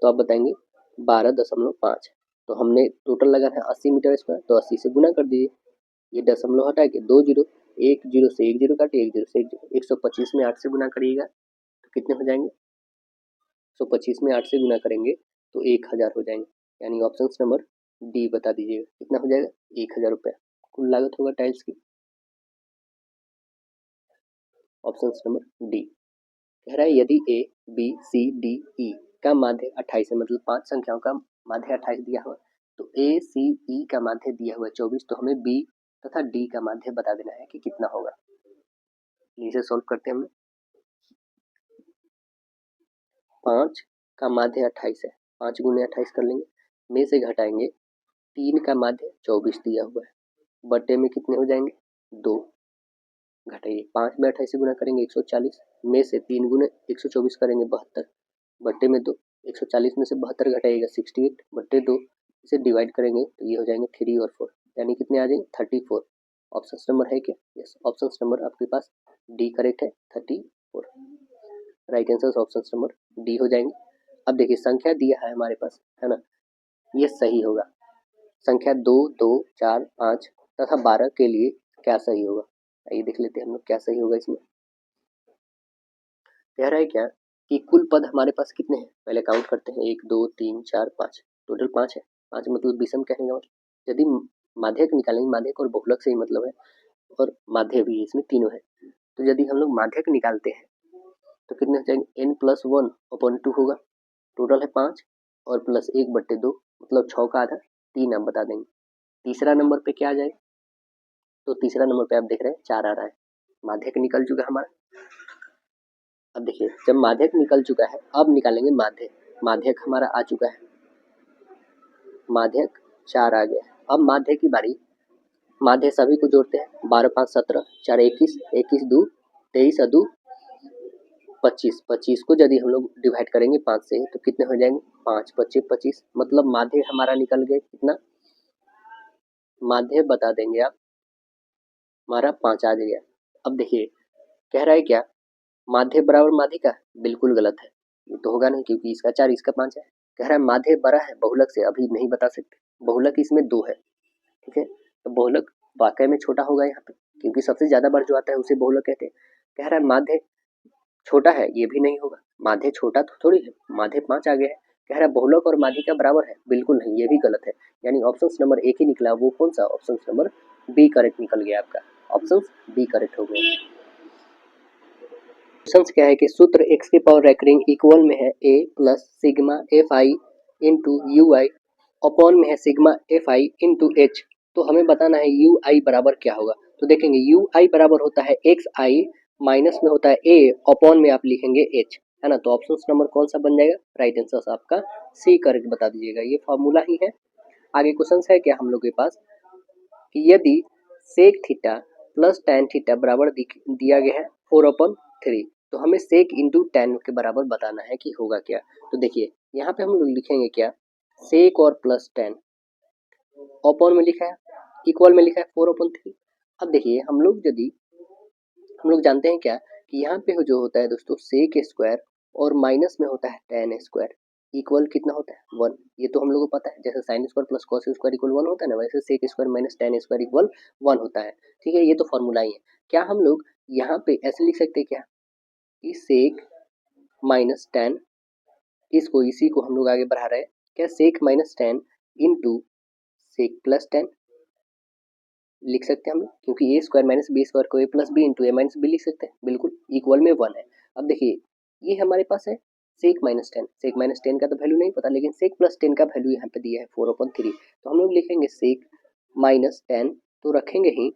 तो आप बताएंगे 12.5। तो हमने टोटल लगाना है 80 मीटर स्क्वायर, तो 80 से गुना कर दीजिए। ये दशमलव हटा के 2 जीरो, 1 जीरो से 1 जीरो काटे, 1 जीरो से 1 जीरो, 125 में 8 से गुना करिएगा तो कितने हो जाएंगे, 125 में 8 से गुना करेंगे तो 1000 हो जाएंगे। यानी ऑप्शन नंबर डी बता दीजिएगा, कितना हो जाएगा 1000 रुपया कुल लागत होगा टाइल्स की। ऑप्शन नंबर डी कह रहा है यदि A B C D E का माध्य 28 है, मतलब 5 संख्याओं का माध्य 28 दिया हुआ, तो ए सी ई का माध्य दिया हुआ 24, तो हमें बी तथा डी का माध्य बता देना है कि कितना होगा। इसे सॉल्व करते हैं हम। 5 का माध्य 28 है, 5 गुने 28 कर लेंगे, में से घटाएंगे 3 का माध्य 24 दिया हुआ है, बटे में कितने हो जाएंगे 2, घटाइए 5 में 28 से गुना करेंगे 140, में से 3 गुने 124 करेंगे 72, बटे में 2, 140 में से 72 घटाइएगा 68 बटे 2, इसे डिवाइड करेंगे तो ये हो जाएंगे 3 और 4, यानी कितने आ जाएंगे 34। ऑप्शन नंबर है क्या, यस ऑप्शन नंबर आपके पास डी करेक्ट है 34। Right answer option number D हो जाएंगे। अब देखिए संख्या दिया है हमारे पास है ना, ये सही होगा। संख्या 2 2 4 5 तथा 12 के लिए क्या सही होगा, आइए देख लेते हैं हम लोग क्या सही होगा इसमें। कह रहा है क्या कि कुल पद हमारे पास कितने हैं, पहले काउंट करते हैं 1 2 3 4 5, टोटल 5 है। 5 मतलब विषम कहने का मतलब, यदि माध्यक निकालेंगे, माध्यक और बहुलक से ही मतलब है, और माध्य भी इसमें तीनों है, तो यदि हम लोग माध्यक निकालते हैं तो कितने हो जाएंगे n+1/2 होगा, टोटल है 5 और प्लस 1/2 मतलब 6 का आधा 3 आप बता देंगे। तीसरा नंबर पे क्या आ जाएगा, तो तीसरा नंबर पे आप देख रहे हैं 4 आ रहा है, माध्यक निकल चुका हमारा। अब देखिए जब माध्यक निकल चुका है अब निकालेंगे माध्य, माध्यक हमारा आ चुका है, माध्यक 4 आ गया है। अब माध्य की बारी, माध्य सभी को जोड़ते हैं, 12 5 17, 4 21, 21 2 23 और 2 25, 25 को यदि हम लोग डिवाइड करेंगे 5 से तो कितने हो जाएंगे 5 25 25, मतलब माध्य हमारा निकल गया कितना, माध्य बता देंगे आप, हमारा 5 आ गया। अब देखिए कह रहा है क्या माध्य बराबर माध्यिका, बिल्कुल गलत है, ये तो होगा नहीं क्योंकि इसका 4 इसका 5 है। कह रहा है माध्य बड़ा है बहुलक से, अभी नहीं बता सकते, बहुलक इसमें 2 है, ठीक है, तो बहुलक वाकई में छोटा होगा यहाँ पे, क्योंकि सबसे ज्यादा बार जो आता है उसे बहुलक कहते हैं। कह रहा है माध्य छोटा है, ये भी नहीं होगा, माध्य छोटा तो थोड़ी है, माध्य 5 आ गया है। कह रहा है बहुलक और माध्यिका बराबर है, बिल्कुल नहीं, ये भी गलत है, यानी ऑप्शन नंबर एक ही निकला, वो कौन सा, ऑप्शन नंबर बी करेक्ट निकल गया आपका, ऑप्शन बी करेक्ट हो गया। क्वेश्चन क्या है कि सूत्र x की पावर रेकरिंग इक्वल में है a plus sigma F I into you I upon में है sigma F I into H, तो हमें बताना है यू आई बराबर क्या होगा। तो देखेंगे यू आई बराबर होता है एक्स आई माइनस में होता है a अपॉन में आप लिखेंगे h, है ना, तो ऑप्शन नंबर कौन सा बन जाएगा, राइट आंसर आपका सी करेक्ट बता दीजिएगा, ये फॉर्मूला ही है। आगे क्वेश्चन है क्या हम लोग के पास कि यदि sec theta plus tan theta बराबर दिया गया है 4/3, तो हमें सेक इंटू टैन के बराबर बताना है कि होगा क्या। तो देखिए यहाँ पे हम लोग लिखेंगे क्या, सेक और प्लस टैन, अपॉन में लिखा है, इक्वल में लिखा है 4/3। अब देखिए हम लोग जानते हैं क्या कि यहाँ पे जो होता है दोस्तों सेक स्क्वायर और माइनस में होता है टैन स्क्वायर, इक्वल कितना होता है 1, ये तो हम लोगों को पता है। जैसे sine square plus cos square equal 1 होता है ना, वैसे sec square minus tan square equal 1 होता है। ठीक है, ये तो फॉर्मूला ही है। क्या हम लोग यहाँ पे ऐसे लिख सकते हैं क्या कि सेक माइनस टेन, इसको इसी को हम लोग आगे बढ़ा रहे हैं क्या, sec minus tan into sec plus tan लिख सकते हैं हम लोग, क्योंकि A square minus B square को A plus B into A minus B लिख सकते हैं, बिल्कुल इक्वल में 1 है। अब देखिए ये हमारे पास है sec minus tan, sec minus tan का तो वैल्यू नहीं पता, लेकिन सेक प्लस टेन का वैल्यू यहाँ पे दिया है 4/3, तो हम लोग लिखेंगे सेक माइनस टेन, तो रखेंगे ही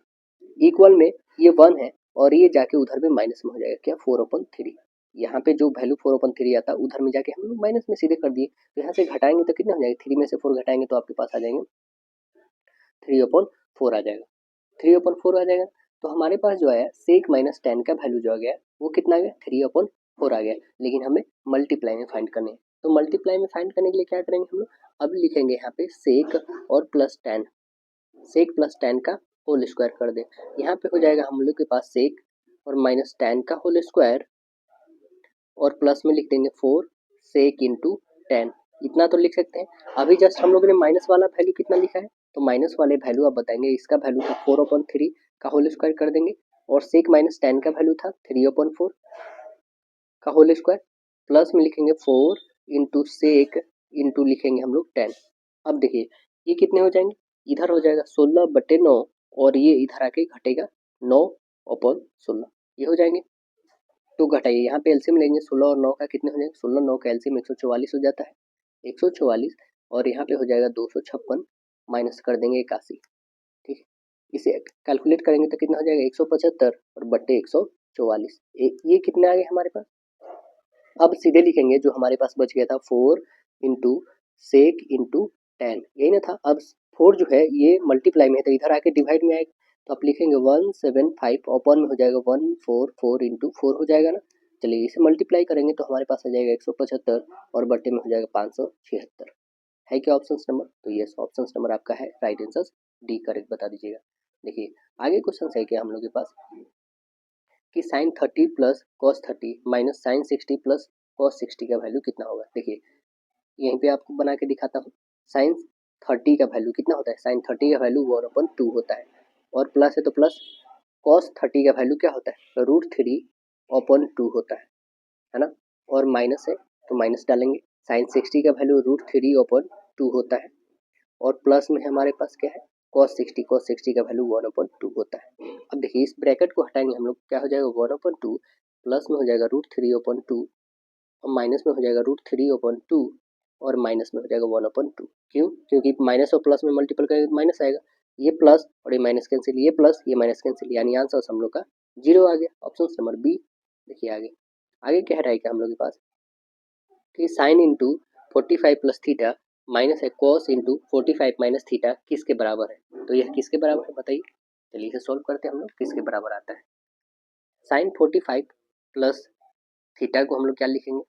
इक्वल में ये 1 है और ये जाके उधर में माइनस में हो जाएगा क्या 4/3, यहाँ पे जो वैल्यू 4/3 आता है उधर में जाके हम लोग माइनस में सीधे कर दिए, तो यहाँ से घटाएंगे तो कितना हो जाएगा, 3 में से 4 घटाएंगे तो आपके पास आ जाएंगे 3/4 आ जाएगा, 3/4 आ जाएगा। तो हमारे पास जो आया सेक माइनस टेन का वैल्यू जो आ गया वो कितना आ गया 3/4 आ गया, लेकिन हमें मल्टीप्लाई में फाइंड करने हैं। तो मल्टीप्लाई में फाइंड करने के लिए क्या करेंगे हम लोग, अब लिखेंगे यहाँ पे सेक और plus tan, sec plus tan का होल स्क्वायर कर दे। यहाँ पे हो जाएगा हम लोग के पास सेक और माइनस टेन का होल स्क्वायर और प्लस में लिख देंगे 4 सेक इंटू टेन, इतना तो लिख सकते हैं। अभी जस्ट हम लोगों ने माइनस वाला वैल्यू कितना लिखा है, तो माइनस वाले वैल्यू आप बताएंगे, इसका वैल्यू था 4/3 का होल स्क्वायर कर देंगे, और सेक माइनस टेन का वैल्यू था 3/4 का होल स्क्वायर, प्लस में लिखेंगे 4 इंटू सेक इंटू लिखेंगे हम लोग 10। अब देखिए ये कितने हो जाएंगे, इधर हो जाएगा 16/9 और ये इधर आके घटेगा 9/16, ये हो जाएंगे। तो घटाइए, यहाँ पे एलसीएम लेंगे 16 और 9 का, कितने हो जाएंगे 16 9 का एलसीएम 144 हो जाता है, 144 और यहाँ पे हो जाएगा 256 माइनस कर देंगे 81, ठीक है। इसे कैलकुलेट करेंगे तो कितना हो जाएगा 175 और बट्टे 144, ये कितने आ गए हमारे पास। अब सीधे लिखेंगे जो हमारे पास बच गया था 4 इंटू सेक इंटू 10, यही ना था। अब 4 जो है ये मल्टीप्लाई में है तो इधर आके डिवाइड में आएगा, तो आप लिखेंगे 175 अपन में हो जाएगा 144 इंटू 4 हो जाएगा ना। चलिए इसे मल्टीप्लाई करेंगे तो हमारे पास आ जाएगा 175 और बट्टे में हो जाएगा 576, है क्या ऑप्शन नंबर, तो ये ऑप्शन नंबर आपका है राइट आंसर डी, करेक्ट बता दीजिएगा। देखिए आगे क्वेश्चन है क्या हम लोग के पास कि sine 30 plus cos 30 minus sine 60 plus cos 60 का वैल्यू कितना होगा। देखिए यहीं पे आपको बना के दिखाता हूँ, साइन 30 का वैल्यू कितना होता है, साइन 30 का वैल्यू 1/2 होता है, और प्लस है तो प्लस कॉस 30 का वैल्यू क्या होता है √3/2 होता है ना, और माइनस है तो माइनस डालेंगे, साइन 60 का वैल्यू √3/2 होता है, और प्लस में हमारे पास क्या है cos 60 का वैल्यू 1/2 होता है। अब देखिए इस ब्रैकेट को हटाएंगे हम लोग, क्या हो जाएगा 1/2 प्लस में हो जाएगा √3/2 और माइनस में हो जाएगा √3/2 और माइनस में हो जाएगा 1/2, क्यों, क्योंकि माइनस और प्लस में मल्टीपल करेंगे तो माइनस आएगा, ये प्लस और ये माइनस कैंसिल, ये प्लस ये माइनस कैंसिल, यानी आंसर हम लोग का 0 आ गया, ऑप्शन नंबर बी। देखिए आगे आगे कह रहा है क्या हम लोग के पास कि sine into 45 plus theta minus है कॉस इंटू 45 माइनस थीटा किसके बराबर है, तो यह किसके बराबर है बताइए। चलिए इसे सॉल्व करते हैं हम लोग, किसके बराबर आता है। साइन 45 प्लस थीटा को हम लोग क्या लिखेंगे,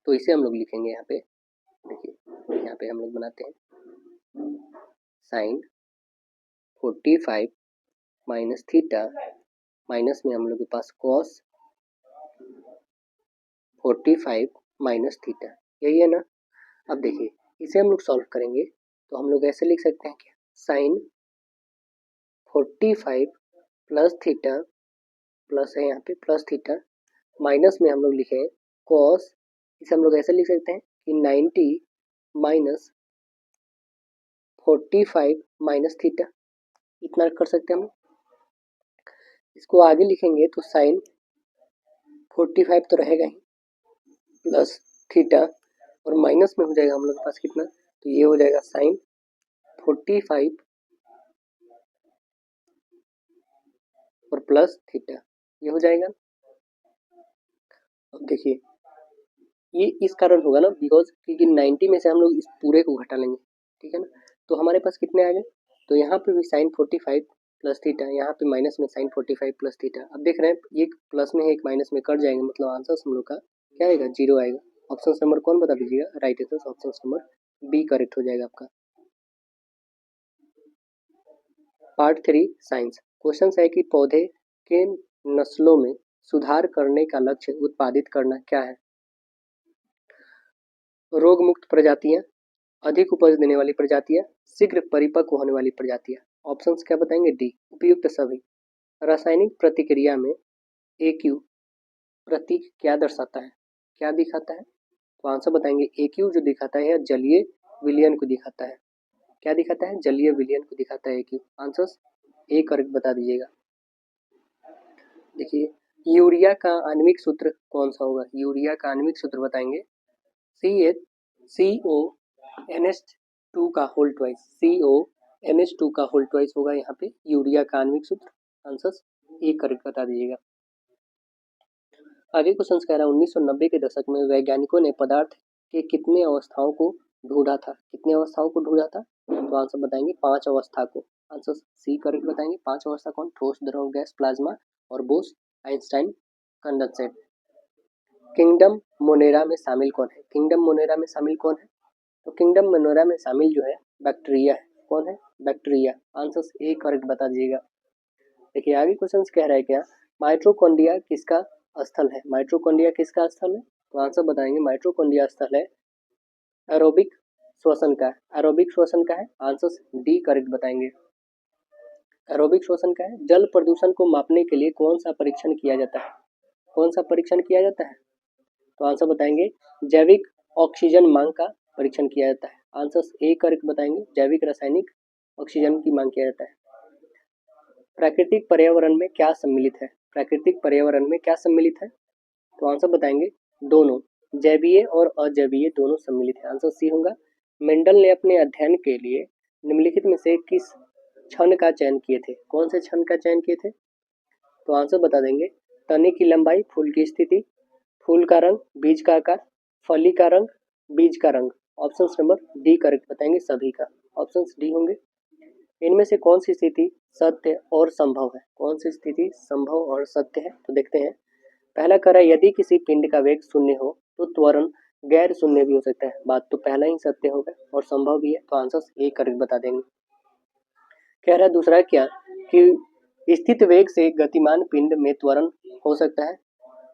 तो इसे हम लोग लिखेंगे यहाँ पे, देखिए यहाँ पे हम लोग बनाते हैं साइन 45 माइनस थीटा माइनस में हम लोग के पास कॉस 45 माइनस थीटा, यही है ना। अब देखिए इसे हम लोग सॉल्व करेंगे तो हम लोग ऐसे लिख सकते हैं क्या, साइन 45 प्लस थीटा प्लस है यहाँ पे प्लस थीटा माइनस में हम लोग लिखे कॉस, इसे हम लोग ऐसे लिख सकते हैं कि 90 माइनस 45 माइनस थीटा, इतना कर सकते हैं हम। इसको आगे लिखेंगे तो साइन 45 तो रहेगा ही प्लस थीटा और माइनस में हो जाएगा हम लोग के पास कितना, तो ये हो जाएगा साइन 45 और प्लस थीटा, ये हो जाएगा। अब देखिए ये इस कारण होगा ना, बिकॉज क्योंकि 90 में से हम लोग इस पूरे को घटा लेंगे, ठीक है ना, तो हमारे पास कितने आ गए, तो यहाँ पे भी साइन 45 प्लस थीटा, यहाँ पे माइनस में साइन 45 प्लस थीटा। अब देख रहे हैं एक प्लस में है एक माइनस में कट जाएंगे, मतलब आंसर हम लोग का क्या आएगा 0 आएगा। ऑप्शन नंबर कौन बता दीजिएगा, right answer option number B correct हो जाएगा आपका। पार्ट 3 साइंस क्वेश्चन है कि पौधे के नस्लों में सुधार करने का लक्ष्य उत्पादित करना क्या है। रोग मुक्त प्रजातियां, अधिक उपज देने वाली प्रजातियां, शीघ्र परिपक्व होने वाली प्रजातियां। ऑप्शंस क्या बताएंगे? डी उपयुक्त सभी। रासायनिक प्रतिक्रिया में AQ प्रतीक क्या दर्शाता है, क्या दिखाता है? तो आंसर बताएंगे AQ जो दिखाता है जलीय विलयन को दिखाता है। क्या दिखाता है? जलीय विलयन को दिखाता है AQ। आंसर ए करेक्ट बता दीजिएगा। देखिए यूरिया का आणविक सूत्र कौन सा होगा? यूरिया का आणविक सूत्र बताएंगे CONH2 का होल ट्वाइस, CONH2 का होल ट्वाइस होगा यहाँ पे यूरिया का आणविक सूत्र। आंसर ए करेक्ट बता दीजिएगा। आगे क्वेश्चन कह रहा है 1990 के दशक में वैज्ञानिकों ने पदार्थ के कितने अवस्थाओं को ढूंढा था? कितने अवस्थाओं को ढूंढा था? तो आंसर बताएंगे 5 अवस्था को। आंसर सी करेक्ट बताएंगे। 5 अवस्था कौन? ठोस, द्रव, गैस, प्लाज्मा और Bose Einstein condensate. Kingdom Monera में शामिल कौन है? किंगडम मोनेरा में शामिल कौन है? तो किंगडम मोनेरा में शामिल जो है बैक्टीरिया है। कौन है? बैक्टीरिया। आंसर ए करेक्ट बता दीजिएगा। देखिए आगे क्वेश्चन कह रहा है क्या माइटोकॉन्ड्रिया किसका स्थल है? माइटोकॉन्ड्रिया किसका स्थल है? तो आंसर बताएंगे माइटोकॉन्ड्रिया स्थल है एरोबिक श्वसन का। एरोबिक श्वसन का है। आंसर डी करेक्ट बताएंगे। एरोबिक श्वसन का है। जल प्रदूषण को मापने के लिए कौन सा परीक्षण किया जाता है? कौन सा परीक्षण किया जाता है? तो आंसर बताएंगे जैविक ऑक्सीजन मांग का परीक्षण किया जाता है। आंसर ए करेक्ट बताएंगे। जैविक रासायनिक ऑक्सीजन की मांग किया जाता है। प्राकृतिक पर्यावरण में क्या सम्मिलित है? प्राकृतिक पर्यावरण में क्या सम्मिलित है? तो आंसर बताएंगे दोनों, जैवीय और अजैवीय दोनों सम्मिलित है। आंसर सी होगा। मेंडल ने अपने अध्ययन के लिए निम्नलिखित में से किस क्षण का चयन किए थे? कौन से क्षण का चयन किए थे? तो आंसर बता देंगे तने की लंबाई, फूल की स्थिति, फूल का रंग, बीज का आकार, फली का रंग, बीज का रंग। ऑप्शन नंबर डी करेक्ट बताएंगे सभी का। ऑप्शन डी होंगे। इनमें से कौन सी स्थिति सत्य और संभव है? कौन सी स्थिति संभव और सत्य है? तो देखते हैं। पहला कह रहा है यदि किसी पिंड का वेग शून्य हो तो त्वरण गैर शून्य भी हो सकता है। बात तो पहला ही सत्य होगा और संभव भी है। तो आंसर ए करेक्ट बता देंगे। कह रहा है दूसरा क्या कि स्थित वेग से गतिमान पिंड में त्वरण हो सकता है?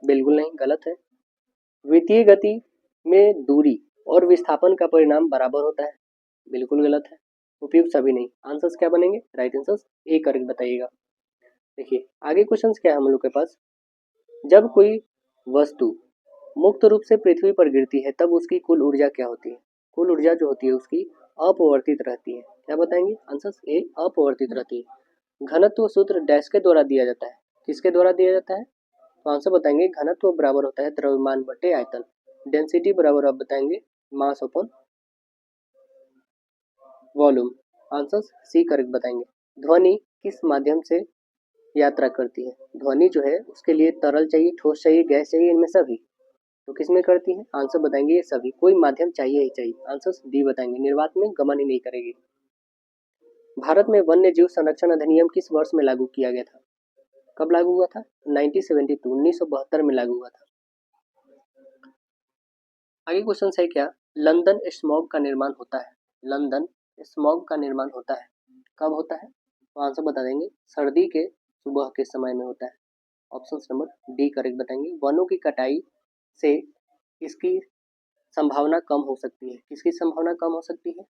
बिल्कुल नहीं, गलत है। वितीय गति में दूरी और विस्थापन का परिणाम बराबर होता है? बिल्कुल गलत है। उपयुक्त सभी नहीं। आंसर्स क्या बनेंगे? राइट आंसर्स ए करेक्ट बताइएगा। देखिए आगे क्वेश्चंस क्या है हम लोग के पास। जब कोई वस्तु मुक्त रूप से पृथ्वी पर गिरती है तब उसकी कुल ऊर्जा क्या होती है? कुल ऊर्जा जो होती है उसकी अपवर्तित रहती है। क्या बताएंगे? आंसर ए अपवर्तित रहती है। घनत्व सूत्र डैश के द्वारा दिया जाता है। किसके द्वारा दिया जाता है? तो आंसर बताएंगे घनत्व बराबर होता है द्रव्यमान बटे आयतन। डेंसिटी बराबर आप बताएंगे mass upon volume. Answer C correct बताएंगे। ध्वनि किस माध्यम से यात्रा करती है? ध्वनि जो है उसके लिए तरल चाहिए, ठोस चाहिए, गैस चाहिए, इनमें सभी। तो किस में करती है? आंसर बताएंगे ये सभी। कोई माध्यम चाहिए ही चाहिए। आंसर डी बताएंगे। निर्वात में गमन ही नहीं करेगी। भारत में वन्य जीव संरक्षण अधिनियम किस वर्ष में लागू किया गया था? कब लागू हुआ था? 1972 में लागू हुआ था। आगे क्वेश्चन है क्या लंदन स्मॉग का निर्माण होता है? लंदन स्मॉग का निर्माण होता है कब होता है? तो आंसर बता देंगे सर्दी के सुबह के समय में होता है। ऑप्शन नंबर डी करेक्ट बताएंगे। वनों की कटाई से इसकी संभावना कम हो सकती है। किसकी संभावना कम हो सकती है?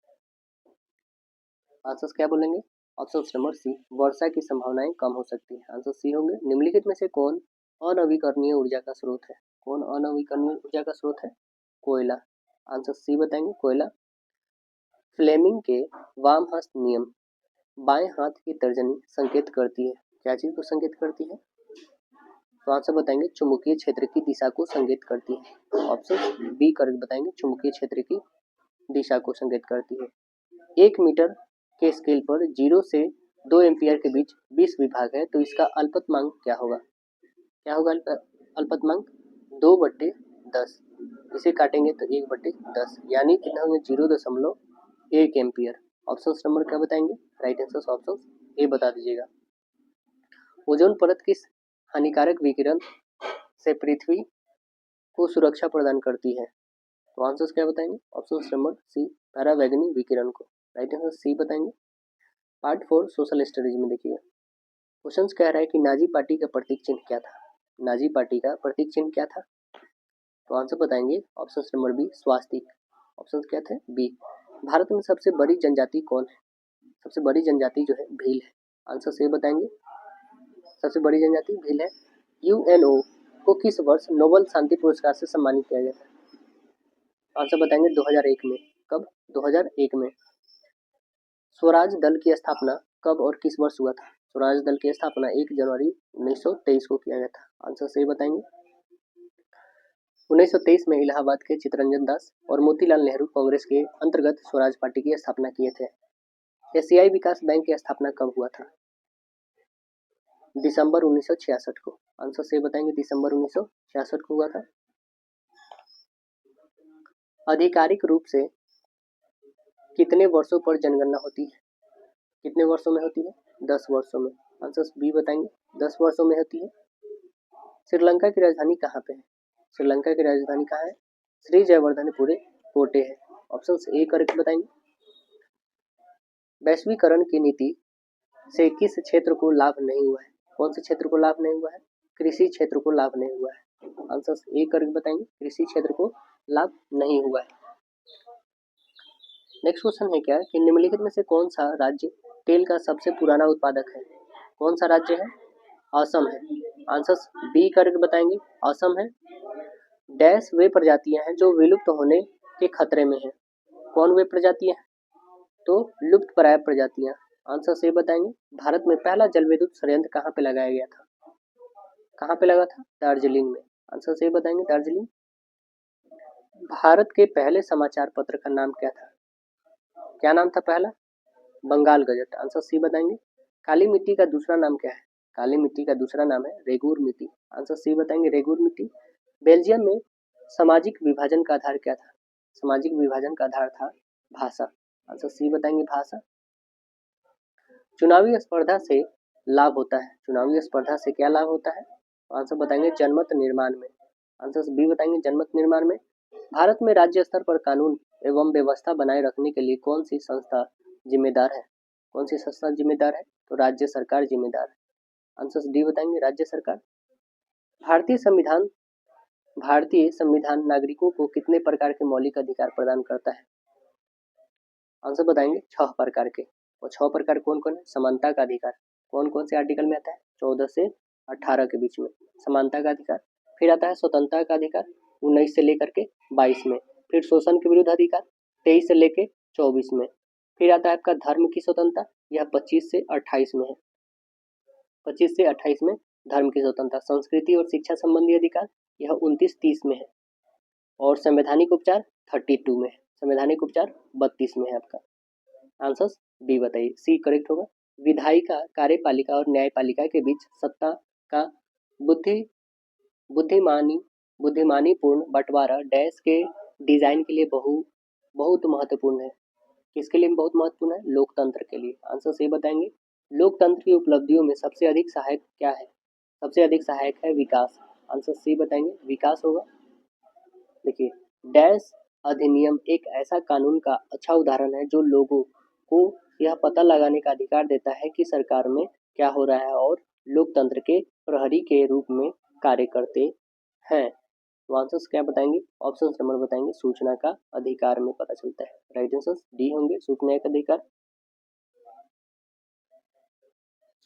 आंसर क्या बोलेंगे? ऑप्शन नंबर सी, वर्षा की संभावनाएं कम हो सकती है। आंसर सी होंगे। निम्नलिखित में से कौन अनवीकरणीय ऊर्जा का स्रोत है? कौन अनवीकरणीय ऊर्जा का स्रोत है? कोयला। आंसर सी बताएंगे कोयला। फ्लेमिंग के वाम हस्त नियम बाएं हाथ की तर्जनी संकेत करती है। क्या चीज को संकेत करती है? तो आंसर बताएंगे चुंबकीय क्षेत्र की दिशा को संकेत करती है। ऑप्शन बी करेक्ट बताएंगे चुंबकीय क्षेत्र की दिशा को संकेत करती है। 1 मीटर के स्केल पर 0 से 2 एम्पियर के बीच 20 विभाग है तो इसका अल्पतमांक क्या होगा? क्या होगा अल्पतमांक? 2/10। इसे काटेंगे तो 1/10 यानी कितना होंगे 0.1 एम्पियर। ऑप्शन नंबर क्या बताएंगे? राइट आंसर ऑप्शन ए बता दीजिएगा। ओजोन परत किस हानिकारक विकिरण से पृथ्वी को सुरक्षा प्रदान करती है? तो आंसर क्या बताएंगे? ऑप्शन नंबर सी, परावैंगनी विकिरण को। राइट आंसर सी बताएंगे। पार्ट 4 सोशल स्टडीज में देखिए क्वेश्चन कह रहा है कि नाजी पार्टी का प्रतीक चिन्ह क्या था? नाजी पार्टी का प्रतीक चिन्ह क्या था? तो आंसर बताएंगे ऑप्शन नंबर बी, स्वास्तिक। ऑप्शन क्या थे? बी। भारत में सबसे बड़ी जनजाति कौन है? सबसे बड़ी जनजाति जो है भील है। आंसर सही बताएंगे। सबसे बड़ी जनजाति भील है। यूएनओ को किस वर्ष नोबेल शांति पुरस्कार से सम्मानित किया गया था? आंसर बताएंगे 2001 में। कब? 2001 में। स्वराज दल की स्थापना कब और किस वर्ष हुआ था? स्वराज दल की स्थापना 1 जनवरी 1923 को किया गया था। आंसर सही बताएंगे। 1923 में इलाहाबाद के चित्तरंजन दास और मोतीलाल नेहरू कांग्रेस के अंतर्गत स्वराज पार्टी की स्थापना किए थे। एशियाई विकास बैंक की स्थापना कब हुआ था? दिसंबर 1966 को। आंसर सही बताएंगे। दिसंबर 1966 को हुआ था। आधिकारिक रूप से कितने वर्षों पर जनगणना होती है? कितने वर्षों में होती है? 10 वर्षों में। आंसर बी बताएंगे। 10 वर्षों में होती है। श्रीलंका की राजधानी कहाँ पे है? श्रीलंका की राजधानी कहाँ है? श्री जयवर्धनेपुरे कोटे है। ऑप्शन ए करेक्ट बताएंगे। वैश्वीकरण की नीति से किस क्षेत्र को लाभ नहीं हुआ है? कौन से क्षेत्र को लाभ नहीं हुआ है? कृषि क्षेत्र को लाभ नहीं हुआ है। आंसर ए करेक्ट बताएंगे। कृषि क्षेत्र को लाभ नहीं हुआ है। नेक्स्ट क्वेश्चन है क्या कि निम्नलिखित में से कौन सा राज्य तेल का सबसे पुराना उत्पादक है? कौन सा राज्य है? असम है। आंसर बी करेक्ट बताएंगे। असम है। डैश वे प्रजातियां हैं जो विलुप्त होने के खतरे में हैं। कौन वे प्रजातियां हैं? तो लुप्त प्राय प्रजातियां। आंसर सही बताएंगे। भारत में पहला जल विद्युत संयंत्र कहाँ पे लगाया गया था? कहाँ पे लगा था? दार्जिलिंग में। आंसर सही बताएंगे। दार्जिलिंग। भारत के पहले समाचार पत्र का नाम क्या था? क्या नाम था पहला? बंगाल गजट। आंसर सी बताएंगे। काली मिट्टी का दूसरा नाम क्या है? काली मिट्टी का दूसरा नाम है रेगूर मिट्टी। आंसर सी बताएंगे। रेगूर मिट्टी। बेल्जियम में सामाजिक विभाजन का आधार क्या था? सामाजिक विभाजन का आधार था भाषा। आंसर सी बताएंगे। भाषा। चुनावी स्पर्धा से लाभ होता है। चुनावी स्पर्धा से क्या लाभ होता है? आंसर बताएंगे जनमत निर्माण में। आंसर बी बताएंगे। जनमत निर्माण में। भारत में राज्य स्तर पर कानून एवं व्यवस्था बनाए रखने के लिए कौन सी संस्था जिम्मेदार है? कौन सी संस्था जिम्मेदार है? तो राज्य सरकार जिम्मेदार है। आंसर डी बताएंगे। राज्य सरकार। भारतीय संविधान नागरिकों को कितने प्रकार के मौलिक अधिकार प्रदान करता है? आंसर बताएंगे 6 प्रकार के। और 6 प्रकार कौन कौन है? समानता का अधिकार। कौन कौन से आर्टिकल में आता है? 14 से 18 के बीच में समानता का अधिकार। फिर आता है स्वतंत्रता का अधिकार 19 से लेकर के 22 में। फिर शोषण के विरुद्ध अधिकार 23 से लेकर 24 में। फिर आता है आपका धर्म की स्वतंत्रता, यह 25 से 28 में है। 25 से 28 में धर्म की स्वतंत्रता। संस्कृति और शिक्षा संबंधी अधिकार यह 29-30 में है। और संवैधानिक उपचार 32 में है। संवैधानिक उपचार 32 में है आपका। आंसर बी बताइए। सी करेक्ट होगा। विधायिका, कार्यपालिका और न्यायपालिका के बीच सत्ता का बुद्धिमानीपूर्ण बंटवारा डैश के डिजाइन के लिए बहुत महत्वपूर्ण है। किसके लिए बहुत महत्वपूर्ण है? लोकतंत्र के लिए। आंसर सही बताएंगे। लोकतंत्र की उपलब्धियों में सबसे अधिक सहायक क्या है? सबसे अधिक सहायक है विकास। आंसर सी बताएंगे। विकास होगा। देखिए, डैश अधिनियम एक ऐसा कानून का अच्छा उदाहरण है जो लोगों को यह पता लगाने का अधिकार देता है कि सरकार में क्या हो रहा है और लोकतंत्र के प्रहरी के रूप में कार्य करते हैं। तो आंसर्स क्या बताएंगे? ऑप्शन नंबर बताएंगे। सूचना का अधिकार में पता चलता है। राइट आंसर डी होंगे। सूचना का अधिकार।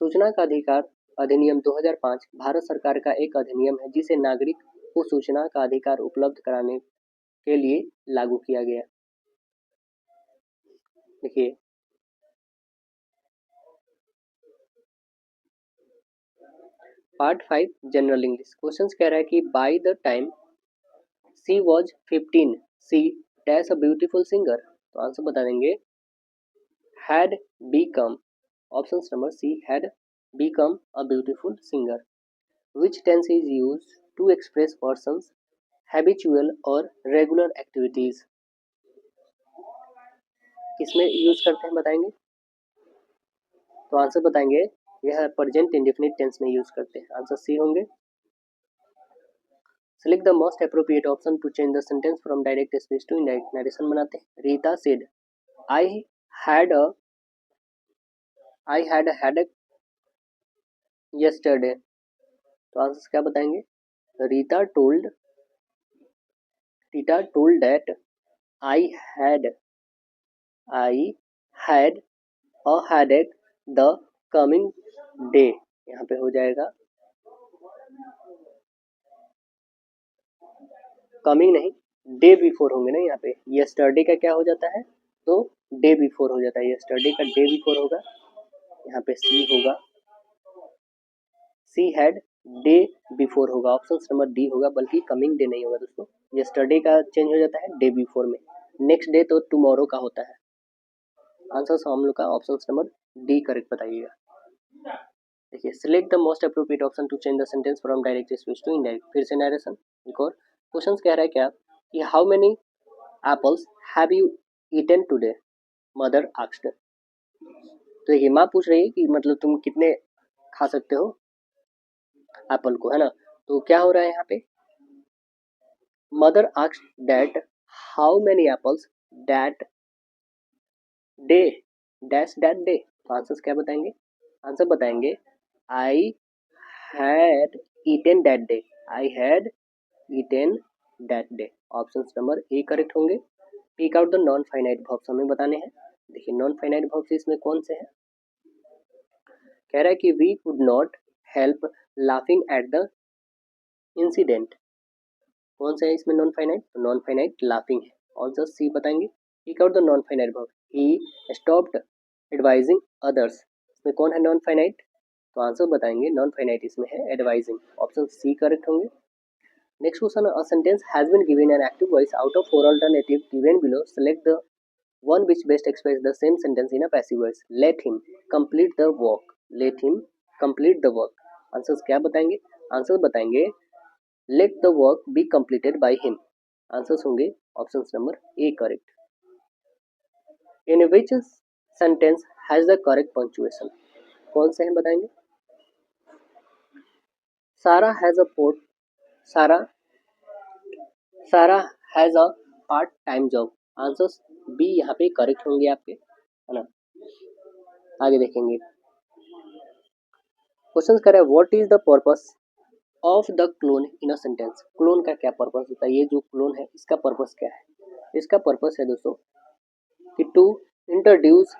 सूचना का अधिकार अधिनियम 2005 भारत सरकार का एक अधिनियम है जिसे नागरिक को सूचना का अधिकार उपलब्ध कराने के लिए लागू किया गया। देखिए, पार्ट 5 जनरल इंग्लिश। क्वेश्चंस कह रहा है कि by the time C was 15 C dash a beautiful singer. तो आंसर बता देंगे had become. Option number C had become a beautiful singer. Which tense is use to express persons habitual और regular activities. किसमें use करते हैं बताएंगे? तो answer बताएंगे यह प्रेजेंट इंडेफिनिट टेंस में यूज करते हैं। आंसर सी होंगे। Select the most appropriate option to change the sentence from direct speech to indirect narration बनाते हैं। Rita said I had a headache yesterday। तो आंसर क्या बताएंगे? Rita told that I had a headache the coming day, यहाँ पे हो जाएगा coming नहीं, डे बिफोर होंगे ना यहाँ पे। यस्टरडे का क्या हो जाता है, तो डे बिफोर हो जाता है, यस्टरडे का डे बिफोर होगा, यहाँ पे सी होगा, सी हैड डे बिफोर होगा, ऑप्शन नंबर डी होगा, बल्कि कमिंग डे नहीं होगा दोस्तों। यस्टरडे का चेंज हो जाता है डे बिफोर में, नेक्स्ट डे तो टुमारो का होता है। आंसर हम लोग का ऑप्शन नंबर डी करेक्ट बताइएगा। देखिए, select the most appropriate option to change the sentence from direct speech to indirect. फिर से नरेशन एक और क्वेश्चन कह रहा है क्या कि how many apples have you eaten today, mother asked. तो देखिए, माँ पूछ रही है कि मतलब तुम कितने खा सकते हो एप्पल को, है ना। तो क्या हो रहा है यहाँ पे, mother asked that how many apples that day dash that day. तो आंसर क्या बताएंगे, आंसर बताएंगे I had eaten that day, I had eaten that day. Option number A correct होंगे। Take out the non finite verbs हमें बताने हैं। देखिए, non finite verbs इसमें कौन से हैं, कह रहा है कि we could not help laughing at the incident. कौन सा है इसमें नॉन फाइनाइट, तो नॉन फाइनाइट लाफिंग है, आंसर सी बताएंगे। Take out the non finite verb, he stopped advising others, इसमें कौन है नॉन फाइनाइट, तो आंसर बताएंगे नॉन फाइनाइट इसमें है एडवाइजिंग, ऑप्शन सी करेक्ट होंगे। Next question, a sentence has been given an active voice out of 4 alternative given below, select the one which best express the same sentence in a passive voice। let him complete the work, let him complete the work। Answers क्या बताएंगे, answer बताएंगे let the work be completed by him। Answers होंगे option number A correct. In which sentence has the correct punctuation, कौन से हैं बताएंगे, सारा has a port, Sara Sara has a part time job. Answers B यहाँ पे correct होंगे आपके, है ना। आगे देखेंगे, क्वेश्चन करें what is the purpose of the clone in a sentence. Clone का क्या पर्पस होता है, ये जो क्लोन है इसका पर्पस क्या है, इसका पर्पस है दोस्तों कि टू इंट्रोड्यूस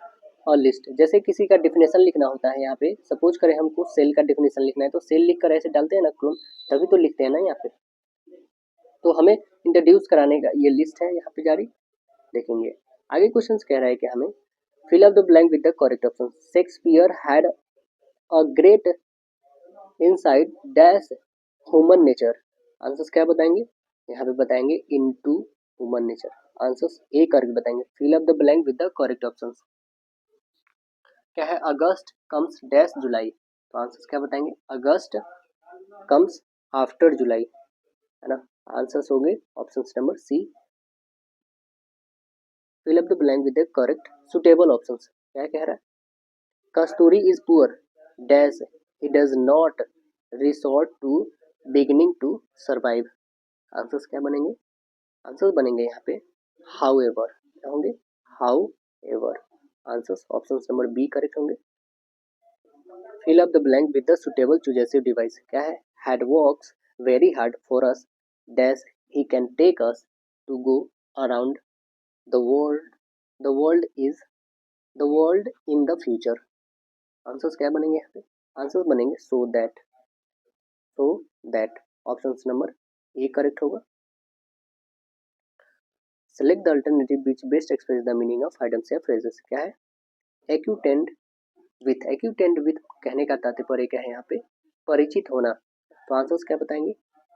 अ लिस्ट। जैसे किसी का डिफिनेशन लिखना होता है, यहाँ पे सपोज करें हमको सेल का डिफिनेशन लिखना है, तो सेल लिख कर ऐसे डालते हैं ना क्लोन, तभी तो लिखते हैं ना यहाँ पे। तो हमें इंट्रोड्यूस कराने का ये लिस्ट है यहाँ पे जारी। देखेंगे आगे क्वेश्चन कह रहा है कि हमें fill up the blank with the correct option. Shakespeare had a great insight dash human nature. Answers क्या बताएंगे, यहाँ पे बताएंगे into human nature. Answers A करके बताएंगे। Fill up the blank with the correct options. क्या है, अगस्त कम्स डैश जुलाई। तो आंसर्स क्या बताएंगे, अगस्त कम्स आफ्टर जुलाई, है ना। आंसर्स होंगे option number C. Fill up the blank with the correct suitable options. क्या कह रहा है, Kasturi is poor dash he does not resort to beginning to survive. Answers क्या बनेंगे, आंसर्स बनेंगे यहाँ पे हाउ एवर, क्या होंगे, however. Answers option number B correct होंगे। Fill up the blank with the suitable cohesive device. क्या है, had works very hard for us dash he can take us to go around the world, the world is the world in the future. Answers क्या बनेंगे यहाँ पे, answers बनेंगे so that, so that. Option number A correct होगा। Select the alternative which best express the meaning of items या phrases. क्या है, एक्यूटेंड with, एक्यूटेंड with कहने का तात्पर्य क्या है यहाँ पे, परिचित होना। तो आंसर्स क्या बताएंगे,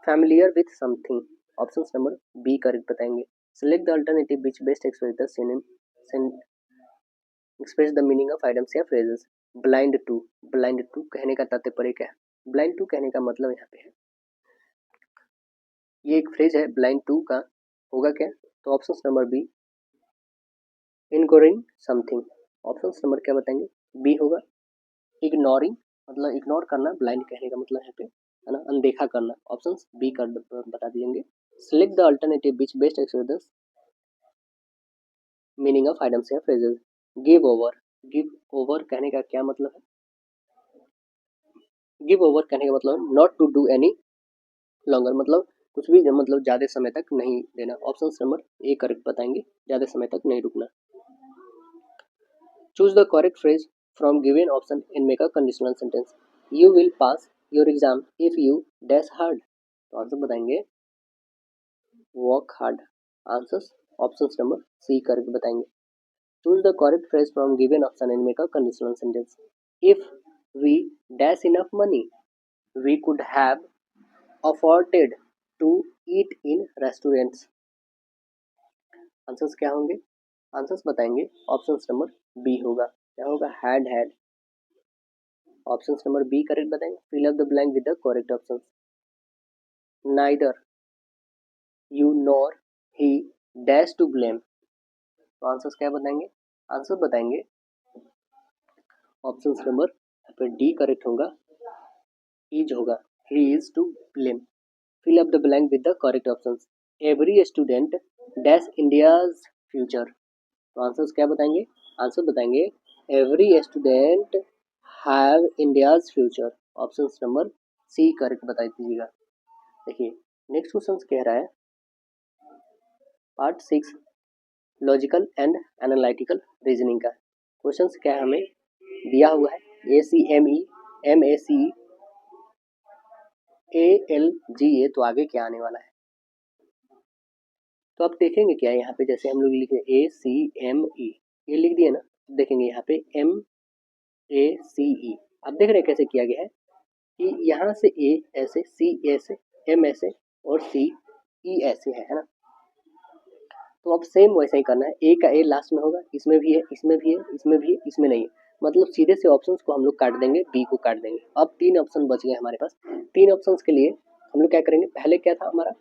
familiar with something. Option number B correct बताएंगे। Select the alternative which best express the express the meaning of items या phrases. Blind to, blind to कहने का तात्पर्य क्या है, ब्लाइंड टू कहने का मतलब यहाँ पे है, ये एक फ्रेज है, ब्लाइंड टू का होगा क्या, तो option number B ignoring something. Option number क्या बताएंगे, बी होगा। इग्नोरिंग मतलब इग्नोर करना, ब्लाइंड कहने का मतलब यहाँ पे, है ना, अनदेखा करना। ऑप्शन बी कर बता देंगे। Select the alternative which best express the meaning of items या phrases. Give over, give over कहने का क्या मतलब है, गिव ओवर कहने का मतलब not to do any longer, मतलब कुछ भी मतलब ज़्यादा समय तक नहीं देना। ऑप्शन नंबर ए करेक्ट बताएंगे, ज़्यादा समय तक नहीं रुकना। Choose the correct phrase from given option and make a conditional sentence. You will pass your exam if you dash hard. तो आंसर बताएंगे work hard. Answers option number C correct बताएंगे। Choose the correct phrase from given option and make a conditional sentence. If we dash enough money we could have afforded to eat in restaurants. Answers क्या होंगे? Answers बताएंगे option number B होगा। क्या होगा? Had. Option number B correct बताएंगे। Fill up the blank with the correct option. Neither you nor he dash to blame. तो answers क्या बताएंगे? आंसर बताएंगे ऑप्शन नंबर पे डी करेक्ट होगा, इज होगा। He is to blame. Fill up the blank with the correct option. Every student dash India's future. तो answers क्या बताएंगे? आंसर बताएंगे every student have India's future. Option number C correct बता दीजिएगा। देखिए next question कह रहा है part 6 logical and analytical reasoning का। क्वेश्चन क्या हमें दिया हुआ है? ACME MAC ALGA। तो आगे क्या आने वाला है? तो आप देखेंगे क्या यहाँ पे, जैसे हम लोग लिखे ACME ये लिख दिए ना, देखेंगे यहाँ पे MACE। आप देख रहे हैं कैसे किया गया है कि यहाँ से A ऐसे, C ऐसे, M ऐसे और C E ऐसे है ना। तो अब सेम वैसा ही करना है। A का A लास्ट में होगा, इसमें भी है, इसमें भी है, इसमें भी है, इसमें नहीं है। मतलब सीधे से ऑप्शंस को हम लोग काट देंगे, B को काट देंगे। अब 3 ऑप्शन बच गए हमारे पास। 3 ऑप्शंस के लिए हम लोग क्या करेंगे? पहले क्या था हमारा?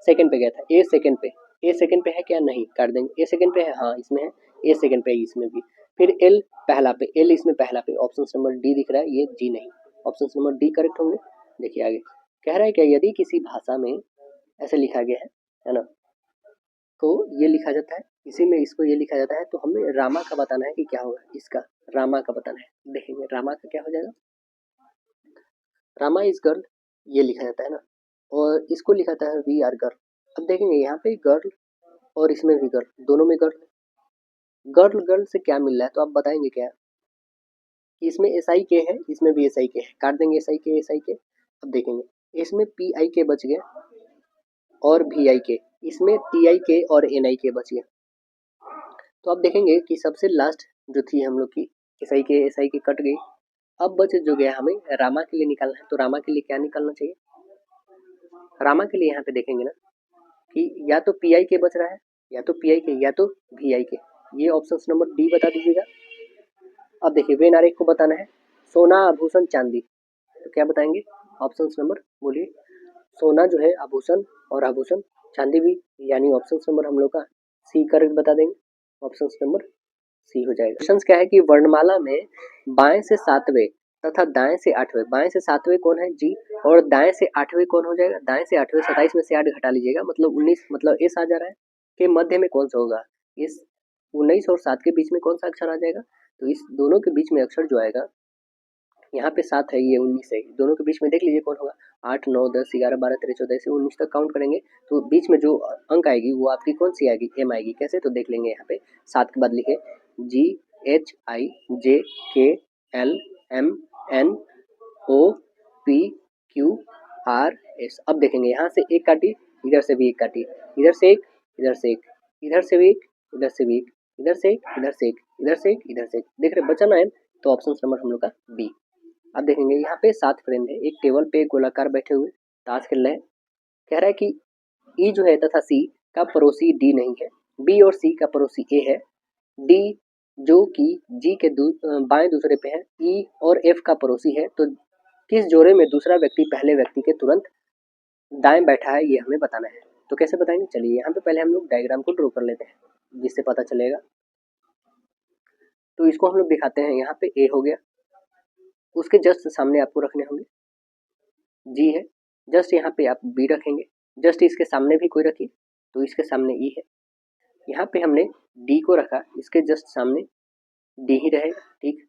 सेकंड पे गया था। A सेकंड पे, A सेकंड पे है क्या? नहीं, काट देंगे। A सेकंड पे है, हाँ इसमें है। A सेकंड पे, इसमें भी। फिर L पहला पे, L इसमें पहला पे। ऑप्शन नंबर डी दिख रहा है, ये G नहीं। ऑप्शन नंबर डी करेक्ट होंगे। देखिए आगे कह रहा है क्या, यदि किसी भाषा में ऐसे लिखा गया है ना, तो ये लिखा जाता है, इसी में इसको ये लिखा जाता है, तो हमें रामा का बताना है कि क्या होगा। इसका रामा का बताना है। देखेंगे रामा का क्या हो जाएगा। रामा इज गर्ल ये लिखा जाता है ना, और इसको लिखा जाता है वी आर गर्ल। अब देखेंगे यहाँ पे गर्ल और इसमें भी गर्ल, दोनों में गर्ल। गर्ल गर्ल से क्या मिल रहा है? तो आप बताएंगे क्या? इसमें SI के है, इसमें भी SI के है, काट देंगे SI के। अब देखेंगे इसमें PI के बच गए और VI के, इसमें TI के और NI के बच गए। तो आप देखेंगे कि सबसे लास्ट जो थी हम लोग की SI के कट गई। अब बच जो गया हमें रामा के लिए निकालना है। तो रामा के लिए क्या निकालना चाहिए? रामा के लिए यहाँ पे देखेंगे ना कि या तो PI के बच रहा है, या तो PI के, या तो VI के। ये ऑप्शन नंबर डी बता दीजिएगा। अब देखिए वेन आरेख को बताना है सोना आभूषण चांदी। तो क्या बताएंगे? ऑप्शन नंबर बोलिए। सोना जो है आभूषण, और आभूषण चांदी भी, यानी ऑप्शन नंबर हम लोग का सी करेक्ट बता देंगे। ऑप्शन नंबर सी हो जाएगा। क्वेश्चन क्या है कि वर्णमाला में बाएं से 7वें तथा दाएं से 8वें, बाएं से 7वें कौन है? जी। और दाएं से 8वें कौन हो जाएगा? दाएं से 8वें 27 में से 8 घटा लीजिएगा, मतलब 19, मतलब एस आ जा रहा है। के मध्य में कौन सा होगा? इस 19 और 7 के बीच में कौन सा अक्षर आ जाएगा? तो इस दोनों के बीच में अक्षर जो आएगा, यहाँ पे 7 है, ये 19 है, दोनों के बीच में देख लीजिए कौन होगा। 8 9 10 11 12 13 14 से 19 तक काउंट करेंगे, तो बीच में जो अंक आएगी वो आपकी कौन सी आएगी? एम आएगी। कैसे? तो देख लेंगे यहाँ पे 7 के बाद लिखे GHIJKLMNOPQRS। अब देखेंगे यहाँ से एक काटी, इधर से भी एक काटी, इधर से एक, इधर से एक, इधर से भी एक, इधर से भी एक, इधर से एक, इधर से एक, इधर से एक, इधर से एक। देख रहे बचा ना एम, तो ऑप्शन नंबर हम लोग का बी। अब देखेंगे यहाँ पे 7 फ्रेंड है, एक टेबल पे गोलाकार बैठे हुए ताश खेल रहे हैं। कह रहा है कि ई जो है तथा सी का पड़ोसी डी नहीं है, बी और सी का पड़ोसी ए है, डी जो कि जी के बाएं दूसरे पे है, ई और एफ का पड़ोसी है। तो किस जोड़े में दूसरा व्यक्ति पहले व्यक्ति के तुरंत दाएं बैठा है, ये हमें बताना है। तो कैसे बताएंगे? चलिए यहाँ पे पहले हम लोग डायग्राम को ड्रॉ कर लेते हैं, जिससे पता चलेगा। तो इसको हम लोग दिखाते हैं। यहाँ पे ए हो गया, उसके जस्ट सामने आपको रखने होंगे जी है, जस्ट यहाँ पे आप बी रखेंगे, जस्ट इसके सामने भी कोई रखिए, तो इसके सामने ई है। यहाँ पे हमने डी को रखा, इसके जस्ट सामने डी ही रहेगा। ठीक,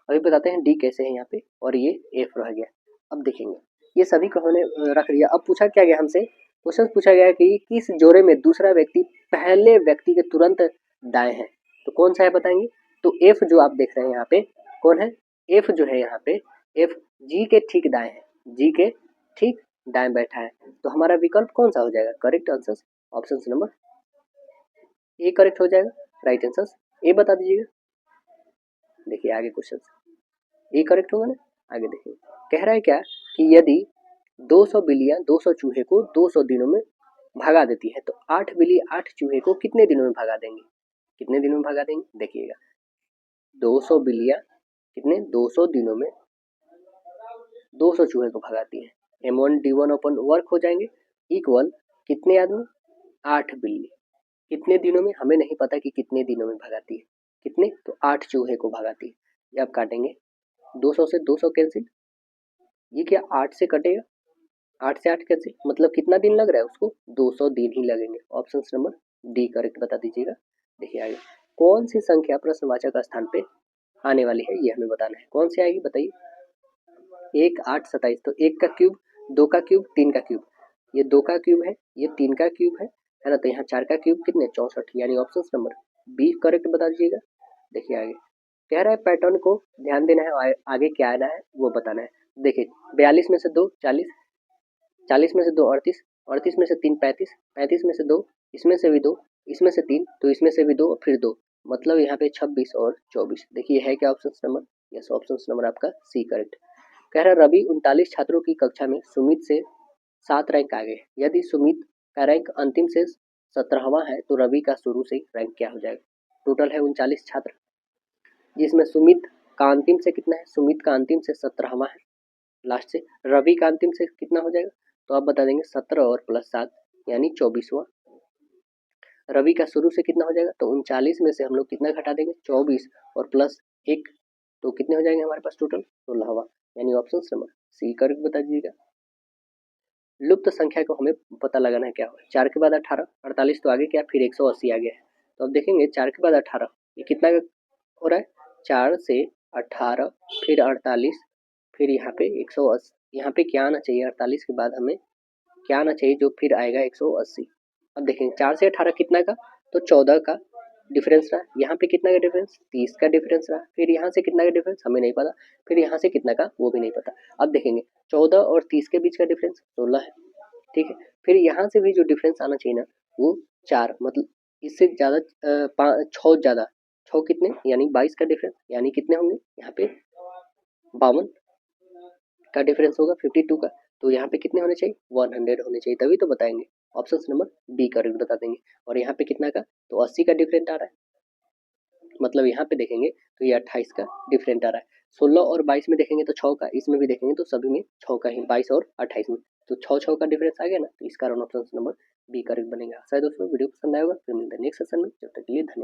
अभी बताते हैं डी कैसे है यहाँ पे, और ये एफ रह गया। अब देखेंगे ये सभी को हमने रख लिया। अब पूछा क्या गया हमसे, क्वेश्चन पूछा गया कि किस जोड़े में दूसरा व्यक्ति पहले व्यक्ति के तुरंत दाएं है, तो कौन सा है बताएंगे। तो एफ जो आप देख रहे हैं यहाँ पे कौन है, एफ जो है यहाँ पे एफ जी के ठीक दाएं है, जी के ठीक दाएं बैठा है। तो हमारा विकल्प कौन सा हो जाएगा, correct answer option number A correct हो जाएगा। राइट आंसर ए बता दीजिएगा। देखिए आगे क्वेश्चन ए करेक्ट होगा ना। आगे देखिए कह रहा है क्या कि यदि 200 बिल्लियां 200 चूहे को 200 दिनों में भगा देती है तो 8 बिल्ली 8 चूहे को कितने दिनों में भगा देंगे, कितने दिनों में भगा देंगे। देखिएगा 200 बिल्लियां कितने 200 दिनों में 200 चूहे को भगाती है। M1 D1 अपन वर्क हो जाएंगे इक्वल कितने आदमी 8 बिल्ली कितने दिनों में, हमें नहीं पता कि कितने दिनों में भगाती है, कितने तो 8 चूहे को भगाती है। ये आप काटेंगे 200 से 200 कैंसिल, ये क्या 8 से कटेगा, 8 से 8 कैंसिल, मतलब कितना दिन लग रहा है उसको 200 दिन ही लगेंगे। ऑप्शन नंबर डी करेक्ट बता दीजिएगा। देखिए आगे कौन सी संख्या प्रश्नवाचक स्थान पे आने वाली है ये हमें बताना है, कौन सी आएगी बताइए। 1 8 27, तो 1 का क्यूब 2 का क्यूब 3 का क्यूब, ये 2 का क्यूब है ये 3 का क्यूब है ना। तो यहाँ 4 का क्यूब कितने 64, यानी ऑप्शन नंबर बी करेक्ट बता दीजिएगा। देखिए आगे कह रहा है पैटर्न को ध्यान देना है, आगे क्या आना है वो बताना है। देखिए 42 में से 2 40, 40 में से 2 38, 38 में से 3 35, 35 में से 2 इसमें से भी 2 इसमें से 3 तो इसमें से भी 2 फिर 2, मतलब यहाँ पे 26 और 24। देखिए है क्या option number, yes option number आपका सी करेक्ट। कह रहा है रवि 39 छात्रों की कक्षा में सुमित से 7 रैंक आगे है, यदि सुमित का रैंक अंतिम से 17वां है तो रवि का शुरू से रैंक क्या हो जाएगा। टोटल है 39 छात्र जिसमें सुमित का अंतिम से कितना है, सुमित का अंतिम से 17वां है लास्ट से, रवि का अंतिम से कितना हो जाएगा तो आप बता देंगे 17 और प्लस 7 यानी 24वां। रवि का शुरू से कितना हो जाएगा तो 39 में से हम लोग कितना घटा देंगे 24 और प्लस 1 तो कितने हो जाएंगे हमारे पास टोटल 16वां, यानी ऑप्शन नंबर सी करेक्ट बता दीजिएगा। लुप्त संख्या को हमें पता लगाना है क्या हो, 4 के बाद 18, 48 तो आगे क्या फिर 180 आ गया है। तो अब देखेंगे 4 के बाद 18 ये कितना हो रहा है, 4 से 18 फिर 48 फिर यहाँ पे 180, यहाँ पे क्या आना चाहिए 48 के बाद हमें क्या आना चाहिए जो फिर आएगा 180। अब देखेंगे 4 से 18 कितना का तो 14 का डिफरेंस रहा, यहाँ पे कितना का डिफरेंस 30 का डिफरेंस रहा, फिर यहाँ से कितना का डिफरेंस हमें नहीं पता, फिर यहाँ से कितना का वो भी नहीं पता। अब देखेंगे 14 और 30 के बीच का डिफरेंस 16 है, ठीक है। फिर यहाँ से भी जो डिफरेंस आना चाहिए ना वो 4, मतलब इससे ज़्यादा 6 ज़्यादा, 6 कितने यानी 22 का डिफरेंस, यानी कितने होंगे यहाँ पे 52 का डिफरेंस होगा 52 का, तो यहाँ पे कितने होने चाहिए 100 होने चाहिए, तभी तो बताएंगे। ऑप्शन नंबर बी करेक्ट बता देंगे। और यहाँ पे कितना का तो 80 का डिफरेंट आ रहा है, मतलब यहाँ पे देखेंगे तो ये 28 का डिफरेंट आ रहा है। 16 और 22 में देखेंगे तो 6 का, इसमें भी देखेंगे तो सभी में 6 का ही, 22 और 28 में तो 6 का डिफरेंस आ गया ना, तो इस कारण ऑप्शन नंबर बी करेक्ट बनेगा। शायद दोस्तों वीडियो पसंद आएगा, फिर मिलते हैं नेक्स्ट सेशन में, जब तक के लिए धन्यवाद।